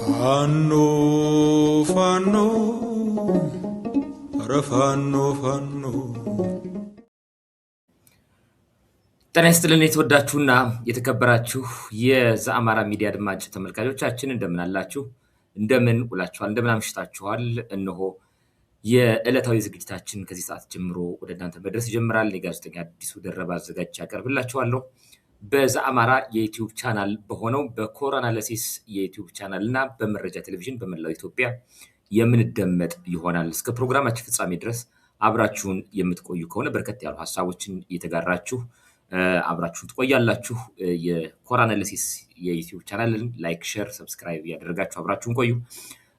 Fanno, fanno, fanno, fanno. ጤና ይስጥልን የተወዳችሁና የተከበራችሁ የዘአማራ ሚዲያ አድማጭ ተመልካቾቻችን እንደምን አላችሁ? እንደምን ውላችኋል? እንደምን አምሽታችኋል? እነሆ የዕለታዊ ዝግጅታችን ከዚህ ሰዓት ጀምሮ ወደ እናንተ መድረስ ይጀምራል። ጋዜጠኛ አዲሱ ደረባ አዘጋጅ ያቀርብላችኋለሁ። በዘአማራ የዩቲዩብ ቻናል በሆነው በኮሮናሊሲስ የዩቲዩብ ቻናል እና በመረጃ ቴሌቪዥን በመላው ኢትዮጵያ የምንደመጥ ይሆናል። እስከ ፕሮግራማችን ፍጻሜ ድረስ አብራችሁን የምትቆዩ ከሆነ በርከት ያሉ ሀሳቦችን እየተጋራችሁ አብራችሁን ትቆያላችሁ። የኮሮናሊሲስ የዩቲዩብ ቻናልን ላይክ፣ ሼር፣ ሰብስክራይብ ያደረጋችሁ አብራችሁን ቆዩ።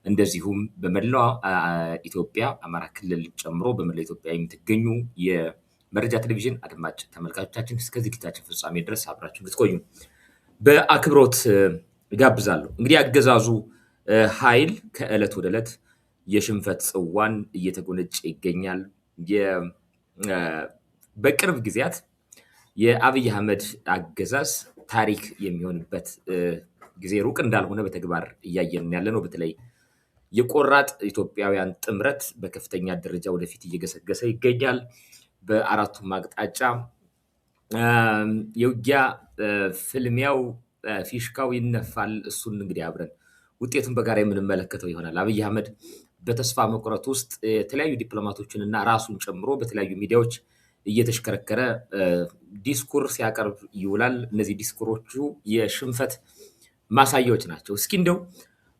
እንደዚሁም በመላው ኢትዮጵያ አማራ ክልል ጨምሮ በመላው ኢትዮጵያ የምትገኙ የመረጃ ቴሌቪዥን አድማጭ ተመልካቾቻችን እስከ ዝግጅታችን ፍጻሜ ድረስ አብራችሁን ትቆዩ በአክብሮት ጋብዛለሁ። እንግዲህ አገዛዙ ኃይል ከዕለት ወደ ዕለት የሽንፈት ጽዋን እየተጎነጨ ይገኛል። በቅርብ ጊዜያት የአብይ አህመድ አገዛዝ ታሪክ የሚሆንበት ጊዜ ሩቅ እንዳልሆነ በተግባር እያየን ያለነው። በተለይ የቆራጥ ኢትዮጵያውያን ጥምረት በከፍተኛ ደረጃ ወደፊት እየገሰገሰ ይገኛል። በአራቱም አቅጣጫ የውጊያ ፍልሚያው ፊሽካው ይነፋል። እሱን እንግዲህ አብረን ውጤቱን በጋራ የምንመለከተው ይሆናል። አብይ አህመድ በተስፋ መቁረጥ ውስጥ የተለያዩ ዲፕሎማቶችን እና ራሱን ጨምሮ በተለያዩ ሚዲያዎች እየተሽከረከረ ዲስኩር ሲያቀርብ ይውላል። እነዚህ ዲስኩሮቹ የሽንፈት ማሳያዎች ናቸው። እስኪ እንደው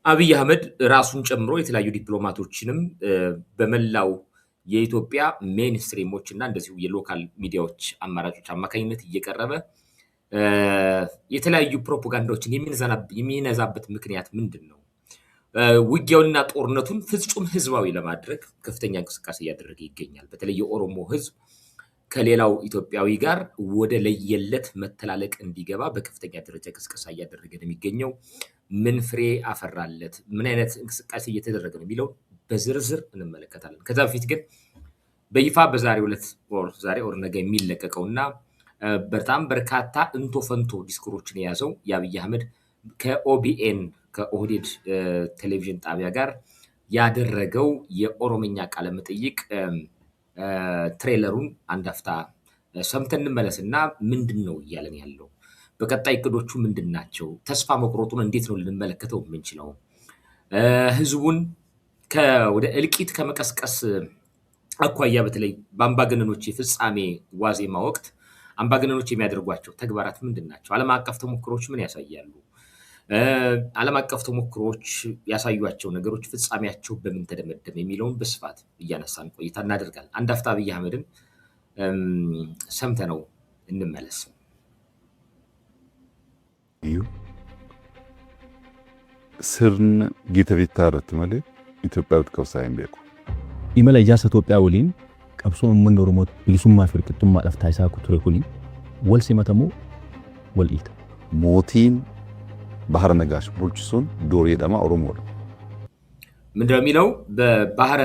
አብይ አህመድ ራሱን ጨምሮ የተለያዩ ዲፕሎማቶችንም በመላው የኢትዮጵያ ሜንስትሪሞች እና እንደዚሁ የሎካል ሚዲያዎች አማራጮች አማካኝነት እየቀረበ የተለያዩ ፕሮፓጋንዳዎችን የሚነዛበት ምክንያት ምንድን ነው? ውጊያውንና ጦርነቱን ፍጹም ህዝባዊ ለማድረግ ከፍተኛ እንቅስቃሴ እያደረገ ይገኛል። በተለይ የኦሮሞ ህዝብ ከሌላው ኢትዮጵያዊ ጋር ወደ ለየለት መተላለቅ እንዲገባ በከፍተኛ ደረጃ ቅስቀሳ እያደረገ ነው የሚገኘው። ምን ፍሬ አፈራለት? ምን አይነት እንቅስቃሴ እየተደረገ ነው የሚለው በዝርዝር እንመለከታለን። ከዛ በፊት ግን በይፋ በዛሬው ዕለት ዛሬ ወር ነገ የሚለቀቀውና በጣም በርካታ እንቶ ፈንቶ ዲስኩሮችን የያዘው የአብይ አህመድ ከኦቢኤን ከኦህዴድ ቴሌቪዥን ጣቢያ ጋር ያደረገው የኦሮምኛ ቃለ መጠይቅ ትሬለሩን አንድ አፍታ ሰምተን እንመለስና ምንድን ነው እያለን ያለው? በቀጣይ እቅዶቹ ምንድን ናቸው? ተስፋ መቁረጡን እንዴት ነው ልንመለከተው የምንችለው? ህዝቡን ወደ እልቂት ከመቀስቀስ አኳያ በተለይ በአምባገነኖች የፍጻሜ ዋዜማ ወቅት አምባገነኖች የሚያደርጓቸው ተግባራት ምንድን ናቸው? ዓለም አቀፍ ተሞክሮች ምን ያሳያሉ? ዓለም አቀፍ ተሞክሮች ያሳዩቸው ነገሮች ፍጻሜያቸው በምን ተደመደመ የሚለውን በስፋት እያነሳን ቆይታ እናደርጋለን። አንድ አፍታ አብይ አህመድን ሰምተነው እንመለስ። ስርን ጊተቪታ ረትመለ ኢትዮጵያ ብትከውሳይም ቤኩ ኢመላ ጃሰ ኢትዮጵያ ወሊን ቀብሶ ምን ኦሮሞት ቢሊሱማ ፍርቅቱማ ለፍታይሳ ኩቱሬ ኩሊ ወልሲ መተሙ ወልኢታ ሞቲን ባህረ ነጋሽ ቡልችሱን ዶሪ ደማ ኦሮሞ ነው። ምንድነው የሚለው? በባህረ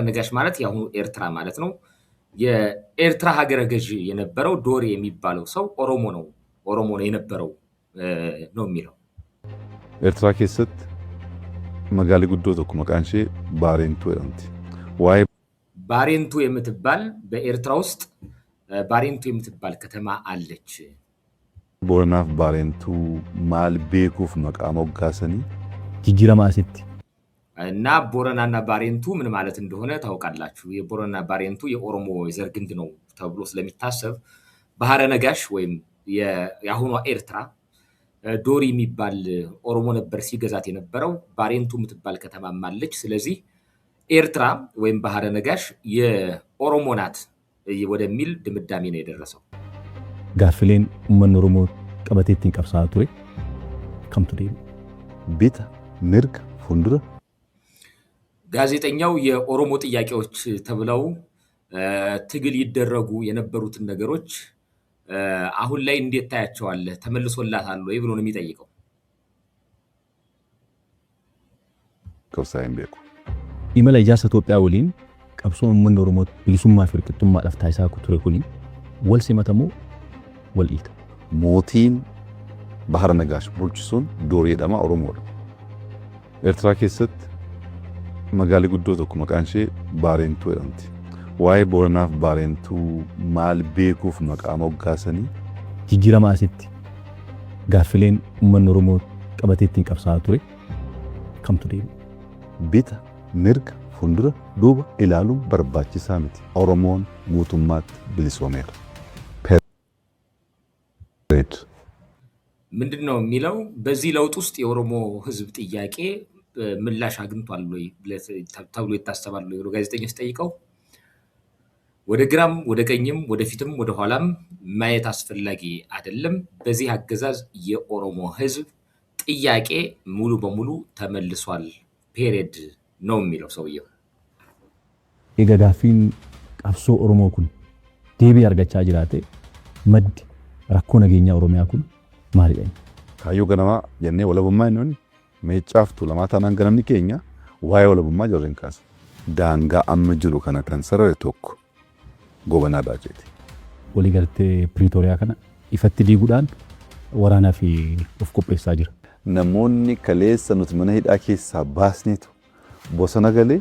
ነጋሽ ማለት የአሁኑ ኤርትራ ማለት ነው። የኤርትራ ሀገረ ገዥ የነበረው ዶሪ የሚባለው ሰው ኦሮሞ ነው የነበረው ነው የሚለው። ኤርትራ ከሰት መጋሊ ጉዶ ተኩ መቃንሺ ባሬንቱ ያንቲ ዋይ ባሬንቱ የምትባል በኤርትራ ውስጥ ባሬንቱ የምትባል ከተማ አለች። ቦረናፍ ባሬንቱ ማል ቤኩፍ መቃመው ጋሰኒ ጅጅራማ አሲቲ እና ቦረናና ባሬንቱ ምን ማለት እንደሆነ ታውቃላችሁ። የቦረና ባሬንቱ የኦሮሞ የዘር ግንድ ነው ተብሎ ስለሚታሰብ ባህረ ነጋሽ ወይም የአሁኗ ኤርትራ ዶሪ የሚባል ኦሮሞ ነበር ሲገዛት የነበረው። ባሬንቱ የምትባል ከተማ አለች። ስለዚህ ኤርትራ ወይም ባህረ ነጋሽ የኦሮሞ ናት ወደሚል ድምዳሜ ነው የደረሰው። ጋፍሌን ኡመን ኦሮሞ ቀበቴትን ቀብሳ ቱሬ ከምቱ ዴ ቤታ ምርግ ፉንዱረ ጋዜጠኛው የኦሮሞ ጥያቄዎች ተብለው ትግል ይደረጉ የነበሩትን ነገሮች አሁን ላይ እንዴት ታያቸዋለህ? ተመልሶላታል ወይ ብሎ ነው የሚጠይቀው። ከውሳይም ቤኩ ኢመላ ጃሰ ኢትዮጵያ ወሊን ቀብሶ ኡመን ኦሮሞ ቢሊሱማ ፍርቅቱማ ለፍታይሳ ኩቱሬ ኩሊ ወልሲ መተሙ ወልኢት ሞቲን ባህረ ነጋሽ ቡልቹሱን ዶሪ ደማ ኦሮሞodha. ኤርትራ keessatti magaalli guddoo tokko maqaan ishee Baarentuu jedhamti. Waa'ee Booranaaf Baarentuu maal beekuuf maqaa moggaasanii? jijjiirama asitti gaaffileen uummanni Oromoo qabatee ittiin qabsaa'aa ture kamtu deema. Bita mirga fuuldura duuba ilaaluun barbaachisaa miti. Oromoon guutummaatti bilisoomeera. ምንድን ነው የሚለው? በዚህ ለውጥ ውስጥ የኦሮሞ ህዝብ ጥያቄ ምላሽ አግኝቷል ወይ ተብሎ ይታሰባል ብሎ ጋዜጠኞች ጠይቀው ወደ ግራም ወደ ቀኝም ወደ ፊትም ወደ ኋላም ማየት አስፈላጊ አይደለም። በዚህ አገዛዝ የኦሮሞ ህዝብ ጥያቄ ሙሉ በሙሉ ተመልሷል ፔሪድ ነው የሚለው ሰውየው። የጋጋፊን ቀብሶ ኦሮሞ ኩን ዴቢ አርጋቻ ጅራቴ መድ rakkoo nageenya Oromiyaa kun maalidha? Kaayyoo ganamaa jennee walabummaa inni meecaaftu lamaa taanaan ganamni keenya waa'ee walabummaa jirreen kaasa. Daangaa amma jiru kana kan sarare tokko gobanaa baajeeti. Walii galtee Piriitooriyaa kana ifatti diiguudhaan waraanaa fi of qopheessaa jira. Namoonni kaleessa nuti mana hidhaa keessaa baasneetu bosona galee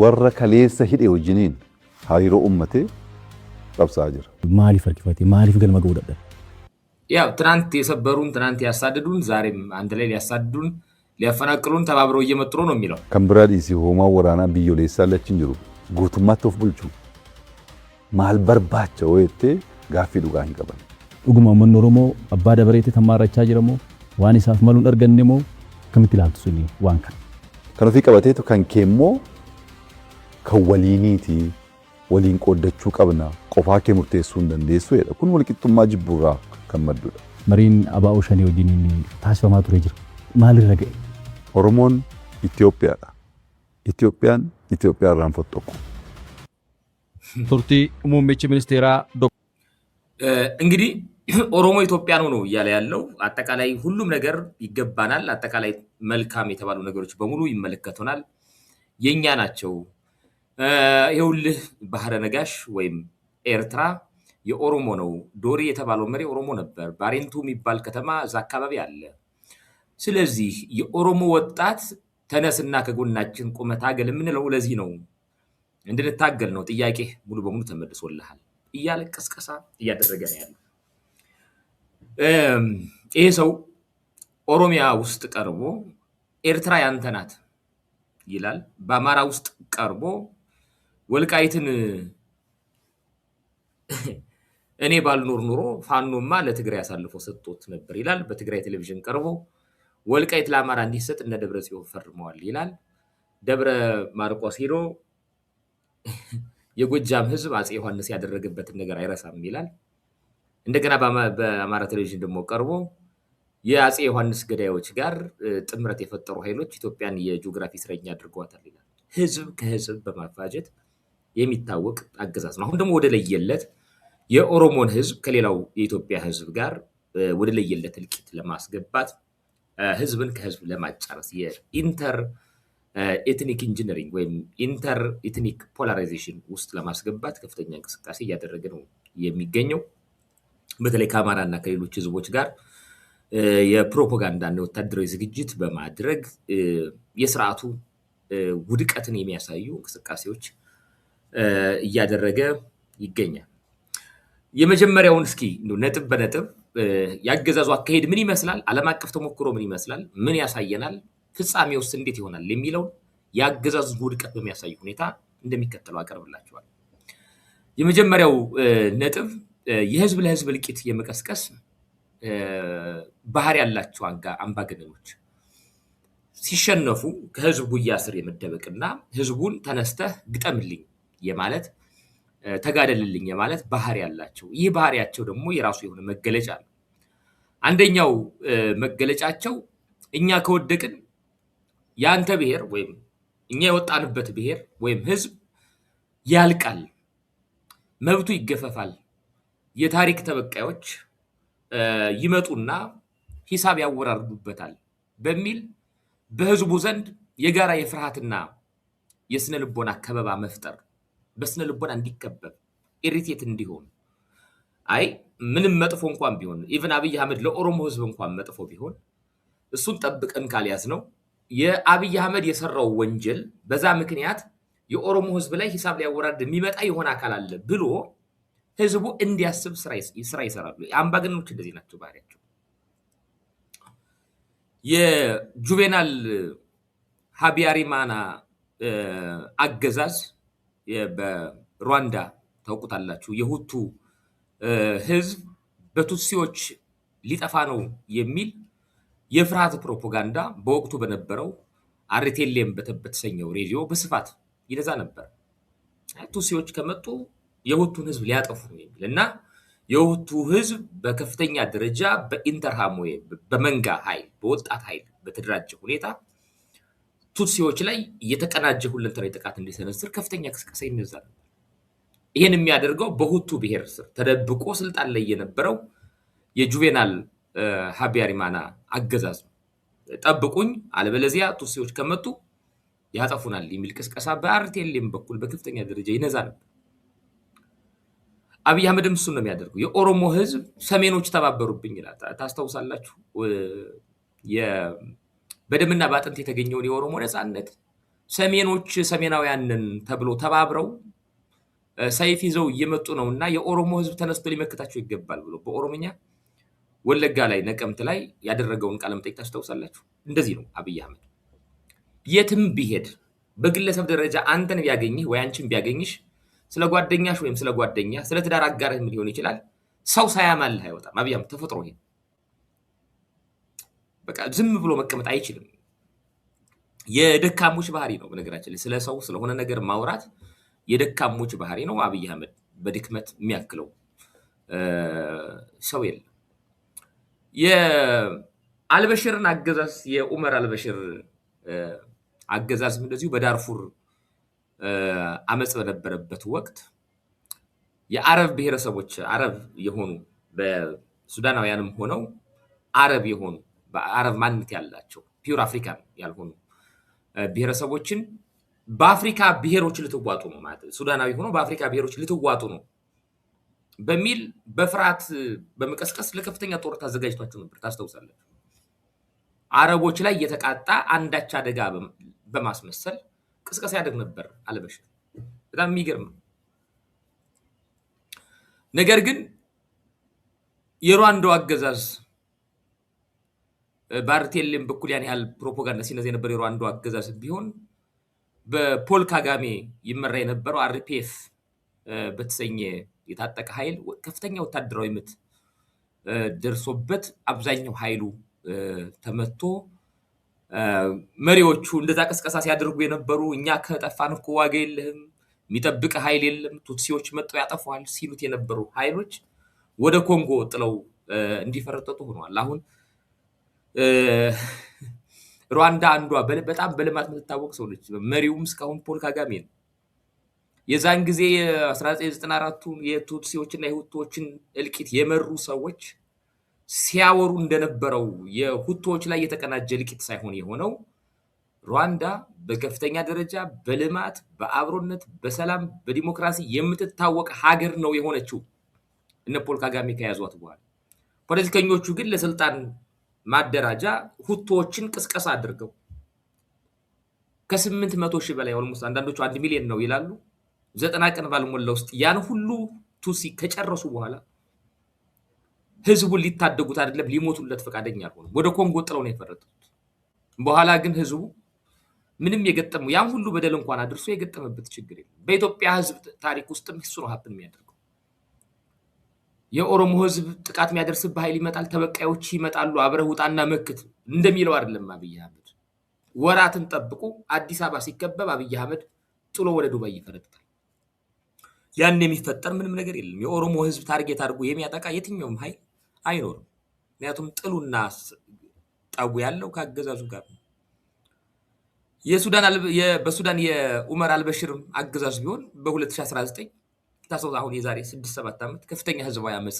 warra kaleessa hidhe wajjiniin hariiroo uummatee qabsaa jira. Maaliif harkifatee maaliif galma ga'uu dadhabe? ያው ትናንት የሰበሩን ትናንት ያሳደዱን ዛሬም አንድ ላይ ሊያሳድዱን ሊያፈናቅሉን ተባብረው እየመጡ ነው የሚለው ከንብራ ዲሲ ሆማ ወራና ቢዮሌሳ ለችን ጅሩ ጉቱማት ኦፍ ቡልቹ ማል በርባቸው ወይቴ ጋፊ ዱጋን ቀበል ኡጉማ መን ኦሮሞ አባ ደበሬቴ ተማራቻ ጅረሞ ዋን ኢሳፍ መሉን እርገንሞ ከምትላልቱ ሱኒ ዋንካ ከነፊ ቀበቴቱ ከንኬሞ ከወሊኒቲ ወሊን ቆደቹ ቀብና ቆፋኬ ሙርቴሱ እንደንዴሱ የደ ኩን ወልቂጡማ ጅቡራ ከመዱዳ መሪን አባኦ ሸኔ ወጂኒኒ ታስፈማ ቱሬ ጅር ማል ረገ ኦሮሞን ኢትዮጵያዳ ኢትዮጵያን ኢትዮጵያ ራንፈጠቁ ቱርቲ ሙምቺ ሚኒስቴራ እንግዲህ ኦሮሞ ኢትዮጵያ ነው እያለ ያለው አጠቃላይ ሁሉም ነገር ይገባናል፣ አጠቃላይ መልካም የተባሉ ነገሮች በሙሉ ይመለከቱናል፣ የኛ ናቸው። ይኸውልህ ባህረ ነጋሽ ወይም ኤርትራ የኦሮሞ ነው። ዶሪ የተባለው መሪ ኦሮሞ ነበር። ባሬንቱ የሚባል ከተማ እዛ አካባቢ አለ። ስለዚህ የኦሮሞ ወጣት ተነስና ከጎናችን ቁመ ታገል የምንለው ለዚህ ነው፣ እንድንታገል ነው። ጥያቄ ሙሉ በሙሉ ተመልሶልሃል እያለ ቅስቀሳ እያደረገ ነው ያለው። ይሄ ሰው ኦሮሚያ ውስጥ ቀርቦ ኤርትራ ያንተ ናት ይላል። በአማራ ውስጥ ቀርቦ ወልቃይትን እኔ ባልኖር ኑሮ ፋኖማ ለትግራይ አሳልፎ ሰጥቶት ነበር ይላል። በትግራይ ቴሌቪዥን ቀርቦ ወልቃይት ለአማራ እንዲሰጥ እነ ደብረ ጽዮን ፈርመዋል ይላል። ደብረ ማርቆስ ሄዶ የጎጃም ህዝብ አጼ ዮሐንስ ያደረገበትን ነገር አይረሳም ይላል። እንደገና በአማራ ቴሌቪዥን ደግሞ ቀርቦ የአጼ ዮሐንስ ገዳዮች ጋር ጥምረት የፈጠሩ ኃይሎች ኢትዮጵያን የጂኦግራፊ እስረኛ አድርገዋታል ይላል። ህዝብ ከህዝብ በማፋጀት የሚታወቅ አገዛዝ ነው። አሁን ደግሞ ወደ ለየለት የኦሮሞን ህዝብ ከሌላው የኢትዮጵያ ህዝብ ጋር ወደ ለየለት እልቂት ለማስገባት ህዝብን ከህዝብ ለማጫረስ የኢንተር ኤትኒክ ኢንጂነሪንግ ወይም ኢንተር ኤትኒክ ፖላራይዜሽን ውስጥ ለማስገባት ከፍተኛ እንቅስቃሴ እያደረገ ነው የሚገኘው። በተለይ ከአማራና ከሌሎች ህዝቦች ጋር የፕሮፓጋንዳና ወታደራዊ ዝግጅት በማድረግ የስርዓቱ ውድቀትን የሚያሳዩ እንቅስቃሴዎች እያደረገ ይገኛል። የመጀመሪያውን እስኪ ነጥብ በነጥብ ያገዛዙ አካሄድ ምን ይመስላል፣ ዓለም አቀፍ ተሞክሮ ምን ይመስላል፣ ምን ያሳየናል፣ ፍጻሜውስ እንዴት ይሆናል የሚለውን ያገዛዙን ውድቀት በሚያሳይ ሁኔታ እንደሚከተለው አቀርብላችኋል። የመጀመሪያው ነጥብ የህዝብ ለህዝብ እልቂት የመቀስቀስ ባህሪ ያላቸው አምባገነኖች ሲሸነፉ ከህዝብ ጉያ ስር የመደበቅና ህዝቡን ተነስተህ ግጠምልኝ የማለት ተጋደልልኝ የማለት ባህሪ ያላቸው። ይህ ባህሪያቸው ደግሞ የራሱ የሆነ መገለጫ ነው። አንደኛው መገለጫቸው እኛ ከወደቅን ያንተ ብሔር ወይም እኛ የወጣንበት ብሔር ወይም ህዝብ ያልቃል፣ መብቱ ይገፈፋል፣ የታሪክ ተበቃዮች ይመጡና ሂሳብ ያወራርዱበታል በሚል በህዝቡ ዘንድ የጋራ የፍርሃትና የስነ ልቦና ከበባ መፍጠር፣ በስነ ልቦና እንዲከበብ ኢሪቴት እንዲሆን፣ አይ ምንም መጥፎ እንኳን ቢሆን ኢቭን አብይ አህመድ ለኦሮሞ ህዝብ እንኳን መጥፎ ቢሆን እሱን ጠብቀን ካልያዝ ነው የአብይ አህመድ የሰራው ወንጀል በዛ ምክንያት የኦሮሞ ህዝብ ላይ ሂሳብ ሊያወራድ የሚመጣ የሆነ አካል አለ ብሎ ህዝቡ እንዲያስብ ስራ ይሰራሉ። አምባገነኖች እንደዚህ ናቸው ባህሪያቸው። የጁቬናል ሃቢያሪማና አገዛዝ በሩዋንዳ ታውቁታላችሁ። የሁቱ ህዝብ በቱትሲዎች ሊጠፋ ነው የሚል የፍርሃት ፕሮፓጋንዳ በወቅቱ በነበረው አርቴሌም በተሰኘው ሬዲዮ በስፋት ይነዛ ነበር። ቱትሲዎች ከመጡ የሁቱን ህዝብ ሊያጠፉ ነው የሚል እና የሁቱ ህዝብ በከፍተኛ ደረጃ በኢንተርሃም ወይ በመንጋ ኃይል በወጣት ኃይል በተደራጀ ሁኔታ ቱትሲዎች ላይ የተቀናጀ ሁለንተናዊ ጥቃት እንዲሰነዝር ከፍተኛ ቅስቀሳ ይነዛ ነበር። ይህን የሚያደርገው በሁቱ ብሔር ስር ተደብቆ ስልጣን ላይ የነበረው የጁቬናል ሃቢያሪማና አገዛዝ ነው። ጠብቁኝ አለበለዚያ ቱትሲዎች ከመጡ ያጠፉናል የሚል ቅስቀሳ በአርቴሌም በኩል በከፍተኛ ደረጃ ይነዛ ነበር። አብይ አህመድም እሱን ነው የሚያደርገው። የኦሮሞ ህዝብ ሰሜኖች ተባበሩብኝ ይላል። ታስታውሳላችሁ በደምና በአጥንት የተገኘውን የኦሮሞ ነፃነት ሰሜኖች ሰሜናውያንን ተብሎ ተባብረው ሰይፍ ይዘው እየመጡ ነውና የኦሮሞ ህዝብ ተነስቶ ሊመክታቸው ይገባል ብሎ በኦሮምኛ ወለጋ ላይ ነቀምት ላይ ያደረገውን ቃለ መጠይቅ ታስታውሳላችሁ። እንደዚህ ነው አብይ አህመድ የትም ቢሄድ በግለሰብ ደረጃ አንተን ቢያገኝህ ወይ አንቺን ቢያገኝሽ ስለ ጓደኛሽ ወይም ስለ ጓደኛ ስለ ትዳር አጋርህም ሊሆን ይችላል ሰው ሳያማልህ አይወጣም። አብይ አህመድ ተፈጥሮ ይሄ በቃ ዝም ብሎ መቀመጥ አይችልም። የደካሞች ባህሪ ነው። በነገራችን ላይ ስለ ሰው ስለሆነ ነገር ማውራት የደካሞች ባህሪ ነው። አብይ አህመድ በድክመት የሚያክለው ሰው የለም። የአልበሽርን አገዛዝ የኡመር አልበሽር አገዛዝ እንደዚሁ በዳርፉር አመጽ በነበረበት ወቅት የአረብ ብሔረሰቦች አረብ የሆኑ በሱዳናውያንም ሆነው አረብ የሆኑ በአረብ ማንነት ያላቸው ፒውር አፍሪካን ያልሆኑ ብሔረሰቦችን በአፍሪካ ብሔሮች ልትዋጡ ነው ማለት ሱዳናዊ ሆኖ በአፍሪካ ብሔሮች ልትዋጡ ነው በሚል በፍርሃት በመቀስቀስ ለከፍተኛ ጦርነት አዘጋጅቷቸው ነበር። ታስታውሳላችሁ። አረቦች ላይ የተቃጣ አንዳች አደጋ በማስመሰል ቅስቀሳ ያደርግ ነበር አልበሽር። በጣም የሚገርም ነው። ነገር ግን የሩዋንዳው አገዛዝ በአርቴሌም በኩል ያን ያህል ፕሮፓጋንዳ ሲነዛ የነበር የሩዋንዳው አገዛዝ ቢሆን በፖል ካጋሜ ይመራ የነበረው አርፒኤፍ በተሰኘ የታጠቀ ኃይል ከፍተኛ ወታደራዊ ምት ደርሶበት አብዛኛው ኃይሉ ተመቶ መሪዎቹ እንደዛ ቅስቀሳ ሲያደርጉ የነበሩ እኛ ከጠፋን እኮ ዋጋ የለህም የሚጠብቅ ኃይል የለም ቱትሲዎች መጥተው ያጠፋዋል ሲሉት የነበሩ ኃይሎች ወደ ኮንጎ ጥለው እንዲፈረጠጡ ሆነዋል። አሁን ሩዋንዳ አንዷ በጣም በልማት የምትታወቅ ሰው ነች። መሪውም እስካሁን ፖል ካጋሜ ነው። የዛን ጊዜ 1994ቱን የቱትሲዎችና የሁቶችን እልቂት የመሩ ሰዎች ሲያወሩ እንደነበረው የሁቶች ላይ የተቀናጀ እልቂት ሳይሆን የሆነው ሩዋንዳ በከፍተኛ ደረጃ በልማት በአብሮነት በሰላም በዲሞክራሲ የምትታወቅ ሀገር ነው የሆነችው እነ ፖል ካጋሜ ከያዟት በኋላ። ፖለቲከኞቹ ግን ለስልጣን ማደራጃ ሁቶችን ቅስቀሳ አድርገው ከ800 ሺህ በላይ ኦልሞስት አንዳንዶቹ 1 ሚሊዮን ነው ይላሉ 90 ቀን ባልሞላ ውስጥ ያን ሁሉ ቱሲ ከጨረሱ በኋላ ህዝቡን ሊታደጉት አይደለም ሊሞቱለት ፈቃደኛ አልሆኑም። ወደ ኮንጎ ጥለው ነው የፈረጡት። በኋላ ግን ህዝቡ ምንም የገጠመው ያን ሁሉ በደል እንኳን አድርሶ የገጠመበት ችግር የለም። በኢትዮጵያ ህዝብ ታሪክ ውስጥም እሱ ነው ሀብን የሚያደርገው። የኦሮሞ ህዝብ ጥቃት የሚያደርስብህ ኃይል ይመጣል፣ ተበቃዮች ይመጣሉ፣ አብረህ ውጣና መክት እንደሚለው አይደለም አብይ አህመድ። ወራትን ጠብቆ አዲስ አበባ ሲከበብ አብይ አህመድ ጥሎ ወደ ዱባይ ይፈረጥጣል። ያን የሚፈጠር ምንም ነገር የለም። የኦሮሞ ህዝብ ታርጌት አድርጎ የሚያጠቃ የትኛውም ኃይል አይኖርም። ምክንያቱም ጥሉና ጠቡ ያለው ከአገዛዙ ጋር ነው። በሱዳን የኡመር አልበሽር አገዛዝ ቢሆን በ2019 ታሰው አሁን የዛሬ 6-7 ዓመት ከፍተኛ ህዝባዊ አመጽ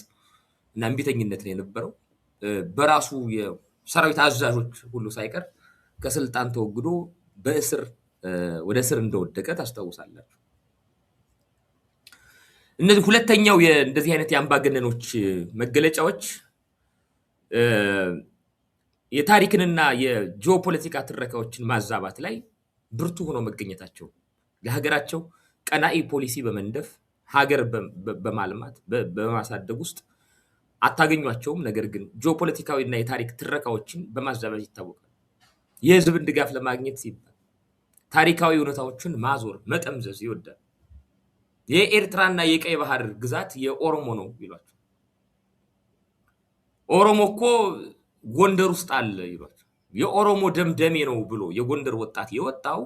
እና እምቢተኝነት ነው የነበረው። በራሱ የሰራዊት አዛዦች ሁሉ ሳይቀር ከስልጣን ተወግዶ በእስር ወደ እስር እንደወደቀ ታስታውሳላችሁ። እነዚህ ሁለተኛው እንደዚህ አይነት የአምባገነኖች መገለጫዎች የታሪክንና የጂኦፖለቲካ ትረካዎችን ማዛባት ላይ ብርቱ ሆኖ መገኘታቸው ለሀገራቸው ቀናኢ ፖሊሲ በመንደፍ ሀገር በማልማት በማሳደግ ውስጥ አታገኟቸውም። ነገር ግን ጂኦፖለቲካዊና የታሪክ ትረካዎችን በማዛባት ይታወቃል። የህዝብን ድጋፍ ለማግኘት ሲባል ታሪካዊ እውነታዎችን ማዞር መጠምዘዝ ይወዳል። የኤርትራና የቀይ ባህር ግዛት የኦሮሞ ነው ይሏቸው። ኦሮሞ እኮ ጎንደር ውስጥ አለ ይሏቸው። የኦሮሞ ደምደሜ ነው ብሎ የጎንደር ወጣት የወጣው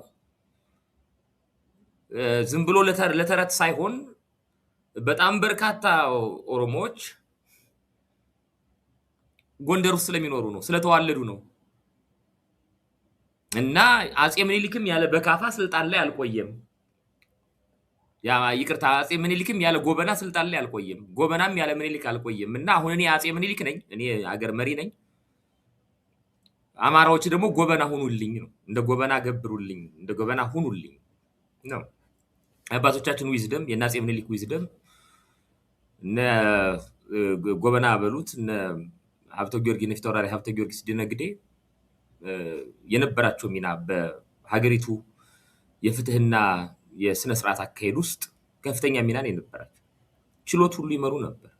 ዝም ብሎ ለተረት ሳይሆን በጣም በርካታ ኦሮሞዎች ጎንደር ውስጥ ስለሚኖሩ ነው፣ ስለተዋለዱ ነው። እና አጼ ምኒልክም ያለ በካፋ ስልጣን ላይ አልቆየም። ይቅርታ፣ አጼ ምኒልክም ያለ ጎበና ስልጣን ላይ አልቆየም። ጎበናም ያለ ምኒልክ አልቆየም። እና አሁን እኔ አጼ ምኒልክ ነኝ፣ እኔ አገር መሪ ነኝ። አማራዎች ደግሞ ጎበና ሁኑልኝ ነው፣ እንደ ጎበና ገብሩልኝ፣ እንደ ጎበና ሁኑልኝ ነው። አባቶቻችን ዊዝደም፣ የእነ አጼ ምኒልክ ዊዝደም እነ ጎበና በሉት እነ ሀብተ ጊዮርጊስ ፊታውራሪ ሀብተ ጊዮርጊስ ድነግዴ የነበራቸው ሚና በሀገሪቱ የፍትህና የስነ ስርዓት አካሄድ ውስጥ ከፍተኛ ሚና ነው የነበራቸው። ችሎት ሁሉ ይመሩ ነበር።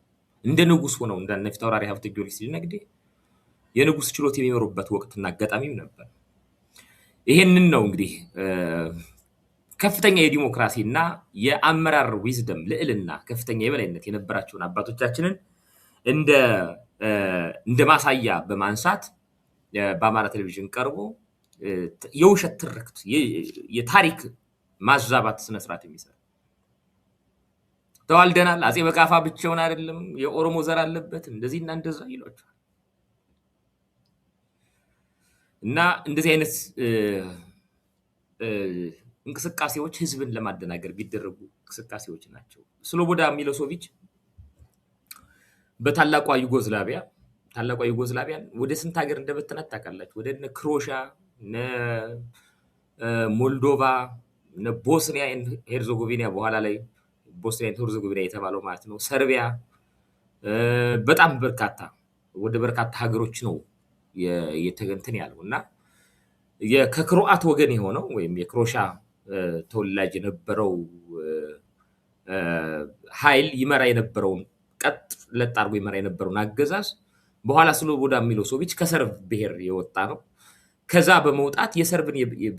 እንደ ንጉስ ሆነው እንደ ፊታውራሪ ሀብተ ጊዮርጊስ ድነግዴ የንጉስ ችሎት የሚመሩበት ወቅትና አጋጣሚም ነበር። ይሄንን ነው እንግዲህ ከፍተኛ የዲሞክራሲና የአመራር ዊዝደም ልዕልና ከፍተኛ የበላይነት የነበራቸውን አባቶቻችንን እንደ ማሳያ በማንሳት በአማራ ቴሌቪዥን ቀርቦ የውሸት ትርክት የታሪክ ማዛባት ስነስርዓት የሚሰራ ተዋልደናል። አጼ በካፋ ብቻውን አይደለም የኦሮሞ ዘር አለበት እንደዚህና እንደዛ ይሏቸዋል። እና እንደዚህ አይነት እንቅስቃሴዎች ህዝብን ለማደናገር ቢደረጉ እንቅስቃሴዎች ናቸው። ስሎቦዳ ሚሎሶቪች በታላቋ ዩጎዝላቪያን ወደ ስንት ሀገር እንደበተናት ታውቃላችሁ? ወደ ክሮሻ፣ ሞልዶቫ፣ ቦስኒያ ሄርዞጎቪና፣ በኋላ ላይ ቦስኒያ ሄርዞጎቪና የተባለው ማለት ነው፣ ሰርቢያ፣ በጣም ወደ በርካታ ሀገሮች ነው የተገንትን ያለው እና ከክሮአት ወገን የሆነው ወይም የክሮሻ ተወላጅ የነበረው ኃይል ይመራ የነበረውን ቀጥ ለጥ አድርጎ ይመራ የነበረውን አገዛዝ በኋላ ስሎቦዳ ሚሎሶቪች ከሰርብ ብሔር የወጣ ነው። ከዛ በመውጣት የሰርብን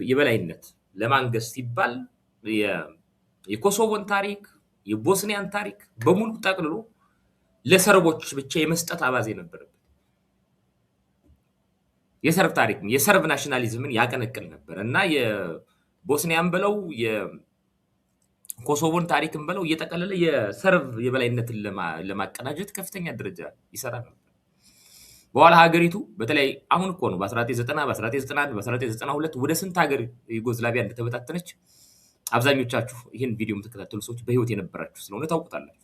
የበላይነት ለማንገስ ሲባል የኮሶቮን ታሪክ የቦስኒያን ታሪክ በሙሉ ጠቅልሎ ለሰርቦች ብቻ የመስጠት አባዜ ነበረበት። የሰርብ ታሪክ የሰርብ ናሽናሊዝምን ያቀነቅን ነበር እና የቦስኒያን ብለው የኮሶቮን ታሪክን ብለው እየጠቀለለ የሰርብ የበላይነትን ለማቀናጀት ከፍተኛ ደረጃ ይሰራ ነበር። በኋላ ሀገሪቱ በተለይ አሁን እኮ ነው በ1990 በ1991 በ1992 ወደ ስንት ሀገር ዩጎዝላቪያ እንደተበታተነች አብዛኞቻችሁ ይህን ቪዲዮ የምትከታተሉ ሰዎች በህይወት የነበራችሁ ስለሆነ ታውቁታላችሁ።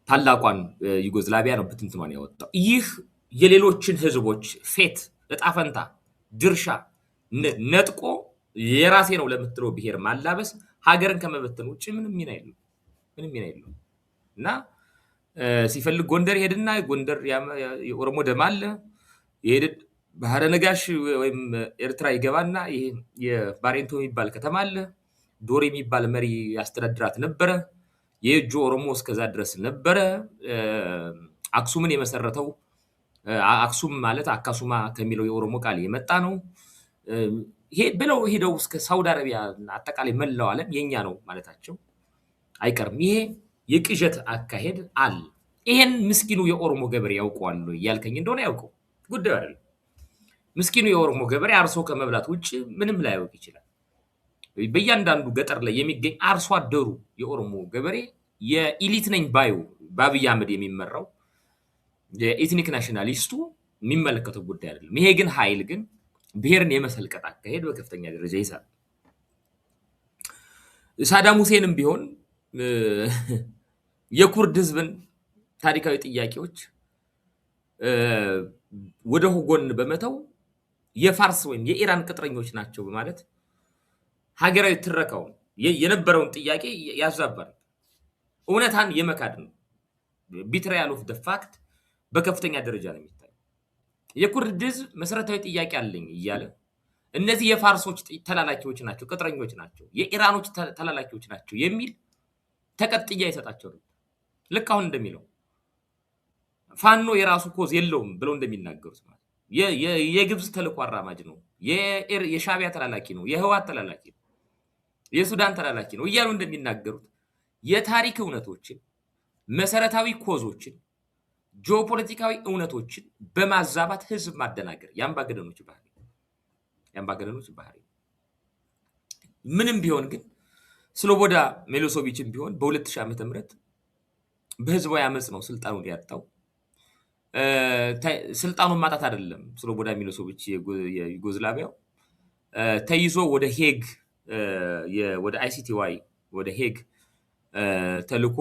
ታላቋን ዩጎዝላቪያ ነው ብትንትኗን ያወጣው። ይህ የሌሎችን ህዝቦች ፌት እጣፈንታ ድርሻ ነጥቆ የራሴ ነው ለምትለው ብሔር ማላበስ ሀገርን ከመበተን ውጭ ምንም ሚና የለውም እና ሲፈልግ ጎንደር ይሄድና ጎንደር የኦሮሞ ደም አለ ይሄድ ባህረ ነጋሽ ወይም ኤርትራ ይገባና ይሄ የባሬንቶ የሚባል ከተማ አለ። ዶር የሚባል መሪ ያስተዳድራት ነበረ። የእጁ ኦሮሞ እስከዛ ድረስ ነበረ። አክሱምን የመሰረተው አክሱም ማለት አካሱማ ከሚለው የኦሮሞ ቃል የመጣ ነው። ብለው ሄደው እስከ ሳውዲ አረቢያ አጠቃላይ መላው ዓለም የኛ ነው ማለታቸው አይቀርም። ይሄ የቅዠት አካሄድ አለ። ይሄን ምስኪኑ የኦሮሞ ገበሬ ያውቀዋል ያልከኝ እንደሆነ ያውቀው ጉዳዩ አይደለም። ምስኪኑ የኦሮሞ ገበሬ አርሶ ከመብላት ውጭ ምንም ላያውቅ ይችላል። በእያንዳንዱ ገጠር ላይ የሚገኝ አርሶ አደሩ የኦሮሞ ገበሬ የኢሊት ነኝ ባዩ በአብይ አህመድ የሚመራው የኤትኒክ ናሽናሊስቱ የሚመለከተው ጉዳይ አይደለም። ይሄ ግን ኃይል ግን ብሔርን የመሰልቀጥ አካሄድ በከፍተኛ ደረጃ ይሰራል። ሳዳም ሁሴንም ቢሆን የኩርድ ህዝብን ታሪካዊ ጥያቄዎች ወደ ጎን በመተው የፋርስ ወይም የኢራን ቅጥረኞች ናቸው በማለት ሀገራዊ ትረካውን የነበረውን ጥያቄ ያዛባል። እውነታን የመካድ ነው። ቢትራያል ኦፍ ዘ ፋክት በከፍተኛ ደረጃ ነው የሚታየው። የኩርድ ህዝብ መሰረታዊ ጥያቄ አለኝ እያለ እነዚህ የፋርሶች ተላላኪዎች ናቸው፣ ቅጥረኞች ናቸው፣ የኢራኖች ተላላኪዎች ናቸው የሚል ተቀጥያ ይሰጣቸው ነው። ልክ አሁን እንደሚለው ፋኖ የራሱ ኮዝ የለውም ብለው እንደሚናገሩት ማለት የግብፅ ተልዕኮ አራማጅ ነው፣ የሻዕቢያ ተላላኪ ነው፣ የህወሓት ተላላኪ ነው፣ የሱዳን ተላላኪ ነው እያሉ እንደሚናገሩት የታሪክ እውነቶችን፣ መሰረታዊ ኮዞችን፣ ጂኦፖለቲካዊ እውነቶችን በማዛባት ህዝብ ማደናገር የአምባገነኖች ባህሪ። ምንም ቢሆን ግን ስሎቦዳ ሚሎሶቪችም ቢሆን በ2000 ዓመተ ምህረት በህዝባዊ አመጽ ነው ስልጣኑን ያጣው። ስልጣኑን ማጣት አይደለም። ስሎቦዳ ሚሎሶቪች የዩጎዝላቪያው ተይዞ ወደ ሄግ ወደ አይሲቲዋይ ወደ ሄግ ተልኮ